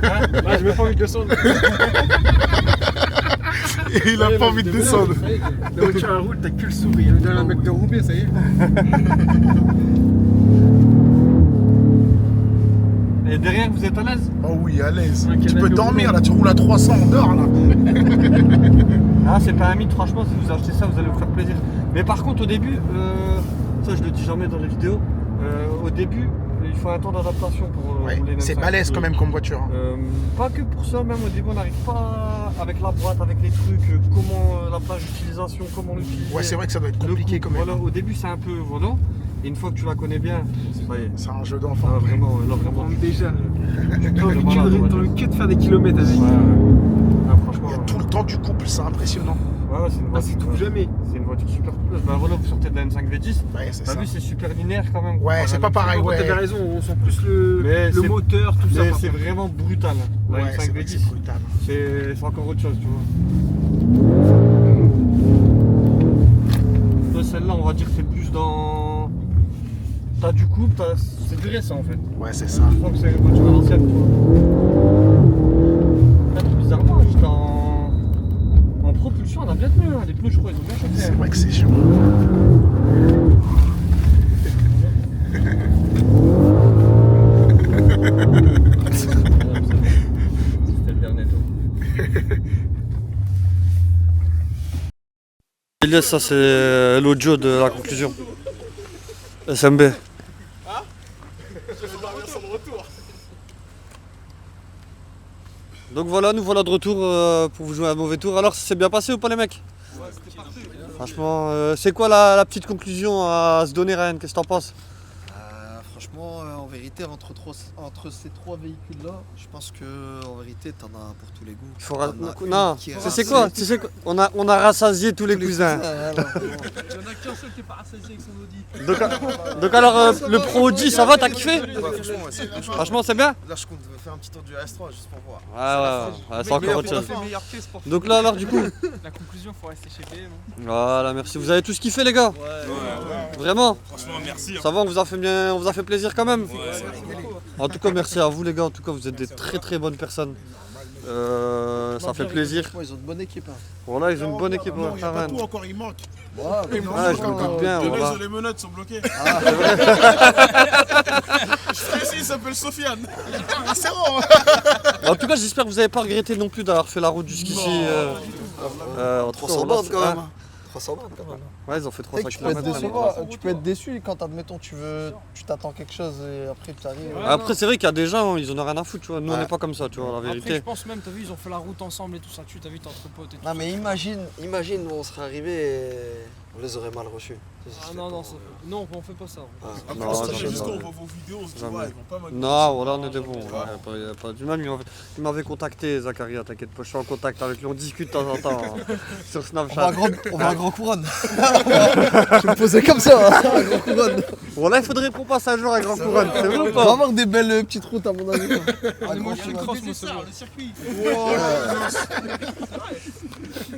Speaker 4: Ah, j'ai même pas envie de descendre.
Speaker 3: Il a pas envie de descendre.
Speaker 4: La voiture elle roule, t'as que le sourire. Dans un mec de Roubaix, ça y est.
Speaker 1: Et derrière, vous êtes à l'aise?
Speaker 3: Oh oui, à l'aise.
Speaker 4: Un
Speaker 3: Tu
Speaker 4: canal
Speaker 3: peux
Speaker 4: de
Speaker 3: dormir
Speaker 4: roulement.
Speaker 3: là, tu roules à 300, on dort là.
Speaker 1: Ah, c'est pas un mythe, franchement, si vous achetez ça, vous allez vous faire plaisir. Mais par contre, au début, ça je le dis jamais dans les vidéos, au début, il faut un temps d'adaptation pour
Speaker 3: Ouais,
Speaker 1: rouler
Speaker 3: c'est
Speaker 1: M5.
Speaker 3: balèze quand même comme voiture. Hein.
Speaker 1: Pas que pour ça, même au début, on n'arrive pas avec la boîte, avec les trucs, comment la plage d'utilisation, comment l'utiliser.
Speaker 3: Ouais, c'est vrai que ça doit être
Speaker 1: Le
Speaker 3: compliqué
Speaker 1: coup,
Speaker 3: quand même.
Speaker 1: Voilà, au début, c'est un peu, voilà. Et une fois que tu la connais bien, ça y est.
Speaker 3: C'est un jeu
Speaker 1: Ah,
Speaker 3: d'enfant.
Speaker 1: vraiment, là, vraiment.
Speaker 4: Déjà.
Speaker 1: Tu
Speaker 4: T'as
Speaker 1: te
Speaker 4: envie
Speaker 1: malade, ouais.
Speaker 4: que de faire des kilomètres avec.
Speaker 1: Ouais. Ah, franchement,
Speaker 3: Il y a tout le temps du couple, c'est impressionnant.
Speaker 1: ouais, c'est une
Speaker 4: Ah,
Speaker 1: voiture,
Speaker 4: c'est tout jamais.
Speaker 1: c'est une voiture super cool. Ben voilà, vous sortez de la M5 V10.
Speaker 3: Ouais, c'est
Speaker 1: T'as
Speaker 3: ça.
Speaker 1: vu, c'est super linéaire quand même.
Speaker 3: Ouais, c'est pas pareil,
Speaker 4: Ouais,
Speaker 3: ouais.
Speaker 4: t'avais raison, on sent plus le
Speaker 1: Mais c'est-
Speaker 4: moteur, tout ça.
Speaker 1: Mais
Speaker 4: par
Speaker 1: c'est
Speaker 4: contre.
Speaker 1: vraiment brutal. Hein. La
Speaker 3: Ouais,
Speaker 1: M5
Speaker 3: c'est vrai que c'est
Speaker 1: V10,
Speaker 3: brutal.
Speaker 1: c'est encore autre chose, tu vois. Là, celle-là, on va dire que c'est plus dans. T'as du couple, c'est du récent en fait.
Speaker 3: Ouais, c'est ça.
Speaker 1: Je crois que c'est une voiture à l'ancienne, tu vois. Peut-être bizarrement, juste en propulsion, on a bien tenu. Hein. Les pneus, je crois, ils ont bien chauffé.
Speaker 3: C'est
Speaker 1: Hein.
Speaker 3: vrai que c'est chaud.
Speaker 1: C'était le dernier tour. Elias, ça c'est l'audio de la conclusion. SMB. Donc voilà, nous voilà de retour pour vous jouer un mauvais tour. Alors, ça s'est bien passé ou pas les mecs? Ouais, c'était parfait. Franchement, c'est quoi la petite conclusion à se donner, Ryan? Qu'est-ce que t'en penses?
Speaker 2: Franchement, en vérité, entre ces trois véhicules-là, je pense que en vérité, t'en as pour tous les goûts.
Speaker 1: Il faut
Speaker 2: T'en as une
Speaker 1: non,
Speaker 2: qui est
Speaker 1: c'est quoi?
Speaker 2: rassasiée.
Speaker 1: Tu sais quoi? On a rassasié tous les cousins.
Speaker 2: voilà.
Speaker 4: Il y en a qu'un seul qui est pas rassasié avec son Audi.
Speaker 1: Donc alors, le Pro Audi, ça va? T'as kiffé?
Speaker 5: Ouais, franchement, ouais, c'est
Speaker 1: Franchement, c'est bien?
Speaker 5: Là, je compte faire un petit tour du S3 juste pour voir.
Speaker 1: Ouais, c'est encore autre chose.
Speaker 4: meilleur pièce pour
Speaker 1: Donc là, alors, du coup,
Speaker 4: la conclusion, faut rester chez BM.
Speaker 1: voilà, merci. Vous avez tous kiffé, les gars? Vraiment?
Speaker 6: Franchement, merci.
Speaker 1: Ça va, on vous a fait bien, on vous a fait plaisir quand même? En tout cas, merci à vous, les gars. En tout cas, vous êtes des très très bonnes personnes. Ça fait plaisir.
Speaker 2: Franchement, ils ont une bonne équipe. Hein.
Speaker 1: Voilà, ils ont une bonne équipe.
Speaker 6: Non, il n'y a pas
Speaker 1: Ryan.
Speaker 6: tout encore, il manque.
Speaker 1: Ah, je me doute bien.
Speaker 6: Les
Speaker 1: Voilà.
Speaker 6: les menottes sont bloquées.
Speaker 3: Frère, ici, il s'appelle Sofiane. Ah, c'est bon.
Speaker 1: En tout cas, j'espère que vous n'avez pas regretté non plus d'avoir fait la route jusqu'ici. En tout cas,
Speaker 2: 300
Speaker 1: on
Speaker 2: bornes
Speaker 1: lance-
Speaker 2: quand même.
Speaker 1: Ah,
Speaker 2: 300 bornes quand même.
Speaker 1: Ouais, ils ont fait
Speaker 2: Tu sais
Speaker 1: 300
Speaker 2: que tu peux être
Speaker 1: km.
Speaker 2: déçu, tu peux être déçu quand, admettons, tu t'attends quelque chose et après tu arrives.
Speaker 4: Ouais.
Speaker 1: Après, c'est vrai qu'il y a des gens, ils en ont rien à foutre, tu vois. Nous, on
Speaker 2: Ouais.
Speaker 1: n'est pas comme ça, tu vois, la
Speaker 4: Après, je
Speaker 1: vérité.
Speaker 4: pense même, t'as vu, ils ont fait la route ensemble et tout ça. T'as vu, t'es entre potes et tout.
Speaker 2: Non mais imagine où on serait arrivé et on les aurait mal reçus.
Speaker 4: Ah non, non, non, on fait pas ça.
Speaker 2: Ah,
Speaker 1: Non,
Speaker 3: Après,
Speaker 1: ça,
Speaker 3: c'est
Speaker 1: jamais.
Speaker 3: juste qu'on voit vos vidéos, on se dit,
Speaker 1: Jamais.
Speaker 3: ouais, ils vont pas mal.
Speaker 1: Non, voilà, on est des bons. Ouais, y a pas du même. Il m'avait contacté, Zakaria, t'inquiète pas, je suis en contact avec lui, on discute de temps en temps hein, sur Snapchat.
Speaker 2: on va à Grand Couronne. Je me posais comme ça, hein, à Grand Couronne.
Speaker 1: Voilà, il faudrait qu'on passe un jour à Grand Couronne, c'est vrai ou
Speaker 2: On va
Speaker 1: pas?
Speaker 2: avoir des belles petites routes à mon avis. À
Speaker 4: moi,
Speaker 2: Grand
Speaker 4: je suis
Speaker 2: Couronne.
Speaker 4: cross, moi, c'est bon.
Speaker 3: Le circuit.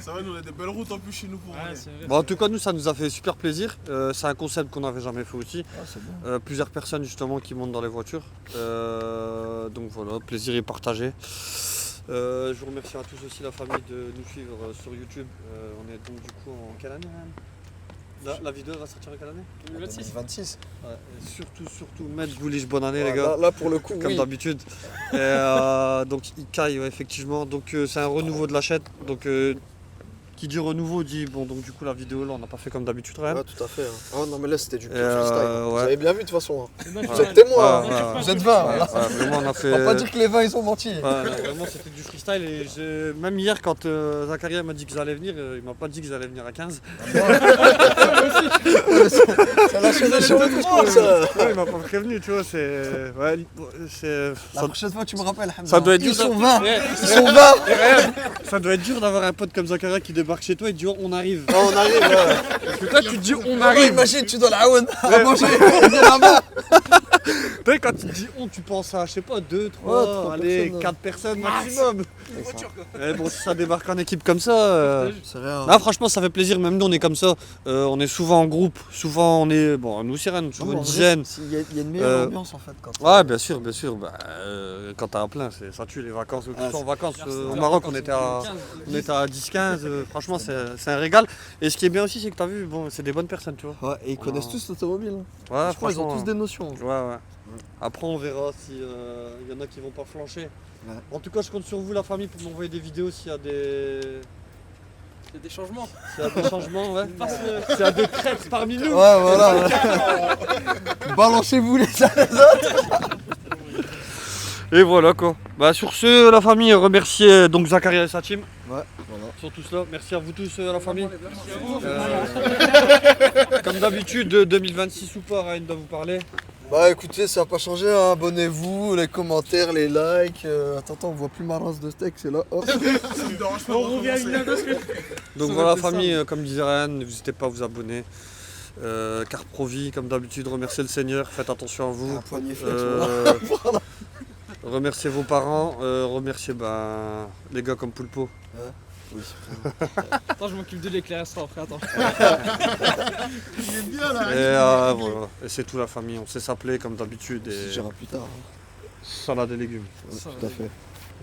Speaker 3: Ça va, nous, on a des belles routes en plus chez nous pour
Speaker 4: Ouais,
Speaker 3: aller.
Speaker 4: c'est vrai.
Speaker 1: Bon, en tout cas, nous, ça nous a fait super plaisir. C'est un concept qu'on n'avait jamais fait aussi.
Speaker 2: Ah, c'est bien.
Speaker 1: Plusieurs personnes justement qui montent dans les voitures. Donc voilà, plaisir est partagé. Je vous remercie à tous aussi la famille de nous suivre sur YouTube. On est donc du coup en quelle année la vidéo va sortir en quelle année
Speaker 4: 2026.
Speaker 2: 26.
Speaker 1: Ouais, et surtout, Maître Goulich, bonne année les
Speaker 2: Ouais,
Speaker 1: gars.
Speaker 2: là pour le coup,
Speaker 1: Comme
Speaker 2: oui.
Speaker 1: d'habitude. Et, donc Ikai, ouais, effectivement. Donc c'est un renouveau de la chaîne. Donc qui dit renouveau dit bon donc du coup la vidéo là on n'a pas fait comme d'habitude quand même.
Speaker 2: Ouais, tout à fait. Hein. Ah non mais là c'était du pur
Speaker 1: Et,
Speaker 2: freestyle.
Speaker 1: ouais.
Speaker 2: Vous avez bien vu de toute façon. Hein.
Speaker 4: C'est
Speaker 2: Vous
Speaker 4: naturel.
Speaker 2: êtes témoins.
Speaker 1: Ouais,
Speaker 2: hein.
Speaker 1: ouais,
Speaker 2: Vous êtes 20. Là.
Speaker 1: Ouais, vraiment on a fait.
Speaker 2: On va pas dire que les 20 ils ont menti.
Speaker 1: Ouais, non, vraiment c'était du freestyle et même hier quand Zakaria m'a dit qu'ils allaient venir, il m'a pas dit qu'ils allaient venir à 15.
Speaker 2: Ça lâche des choses trop ça.
Speaker 1: Ouais, il m'a pas prévenu, tu vois, c'est. Ouais, c'est.
Speaker 2: La prochaine fois tu me rappelles.
Speaker 1: Ça doit être
Speaker 2: Ils
Speaker 1: dur
Speaker 2: sont
Speaker 1: d'a-
Speaker 2: 20.
Speaker 1: Ouais,
Speaker 2: Ils sont 20.
Speaker 1: ça doit être dur d'avoir un pote comme Zakaria qui débarque chez toi et dit oh, on arrive.
Speaker 2: Ah, on arrive. Ouais.
Speaker 1: Parce que toi tu te dis on
Speaker 2: Ouais,
Speaker 1: arrive.
Speaker 2: imagine tu dois la hauen à manger. Là-bas.
Speaker 1: Tu sais, quand tu dis on, tu penses à, je sais pas, 2, 3,
Speaker 2: trois
Speaker 1: allez,
Speaker 2: personnes.
Speaker 1: 4 personnes maximum. Et bon, si ça débarque en équipe comme ça.
Speaker 2: C'est rien.
Speaker 1: Là, franchement, ça fait plaisir. Même nous, on est comme ça. On est souvent en groupe. Souvent, on est. Bon, nous, c'est rien, souvent une dizaine.
Speaker 2: Il y a une meilleure
Speaker 1: Euh,
Speaker 2: ambiance en fait quand.
Speaker 1: Ouais, bien sûr, bien sûr. Bah, quand t'as un plein, ça tue les vacances.
Speaker 2: Ah,
Speaker 1: En vacances,
Speaker 4: C'est
Speaker 1: au
Speaker 4: la
Speaker 1: Maroc,
Speaker 4: vacances,
Speaker 1: on était à 10-15. Franchement, c'est un régal. Et ce qui est bien aussi, c'est que t'as vu, bon, c'est des bonnes personnes, tu vois.
Speaker 2: Ouais, et ils connaissent tous l'automobile.
Speaker 1: Ouais,
Speaker 2: Je crois qu'ils ont
Speaker 1: franchement,
Speaker 2: tous des notions.
Speaker 1: Ouais, ouais. Après, on verra si y en a qui vont pas flancher.
Speaker 2: Ouais.
Speaker 1: En tout cas, je compte sur vous, la famille, pour m'envoyer des vidéos s'il y a des.
Speaker 4: C'est des changements.
Speaker 1: S'il y a des changements, ouais. S'il y a des traîtres parmi nous.
Speaker 2: Ouais, voilà. Balancez-vous les uns les autres.
Speaker 1: Et voilà quoi. Bah sur ce, la famille, remercier donc Zakaria et sa team.
Speaker 2: Ouais, voilà.
Speaker 1: Sur tout cela. Merci à vous tous, la famille. Comme d'habitude, 2026 ou pas, Ryan doit vous parler.
Speaker 2: Bah écoutez, ça n'a pas changé, hein. Abonnez-vous, les commentaires, les likes. Attends, on voit plus ma race de steak, c'est là. Hop.
Speaker 3: Ça me dérange pas.
Speaker 4: On revient à une
Speaker 1: Donc
Speaker 4: Ça
Speaker 1: voilà,
Speaker 4: va
Speaker 1: la
Speaker 4: être
Speaker 1: famille, comme disait Ryan, n'hésitez pas à vous abonner. Car Provi, comme d'habitude, remerciez le Seigneur, faites attention à vous.
Speaker 2: Un poignet flex, voilà.
Speaker 1: Remerciez vos parents, remerciez les gars comme Poulpo.
Speaker 2: Oui,
Speaker 4: Attends, je m'occupe de l'éclairage après, attends.
Speaker 3: Il est bien là.
Speaker 1: Et voilà, et c'est tout la famille, on sait s'appeler comme d'habitude
Speaker 2: on se
Speaker 1: et
Speaker 2: dira plus tard. Hein.
Speaker 1: salade et légumes.
Speaker 2: Ouais, tout à fait.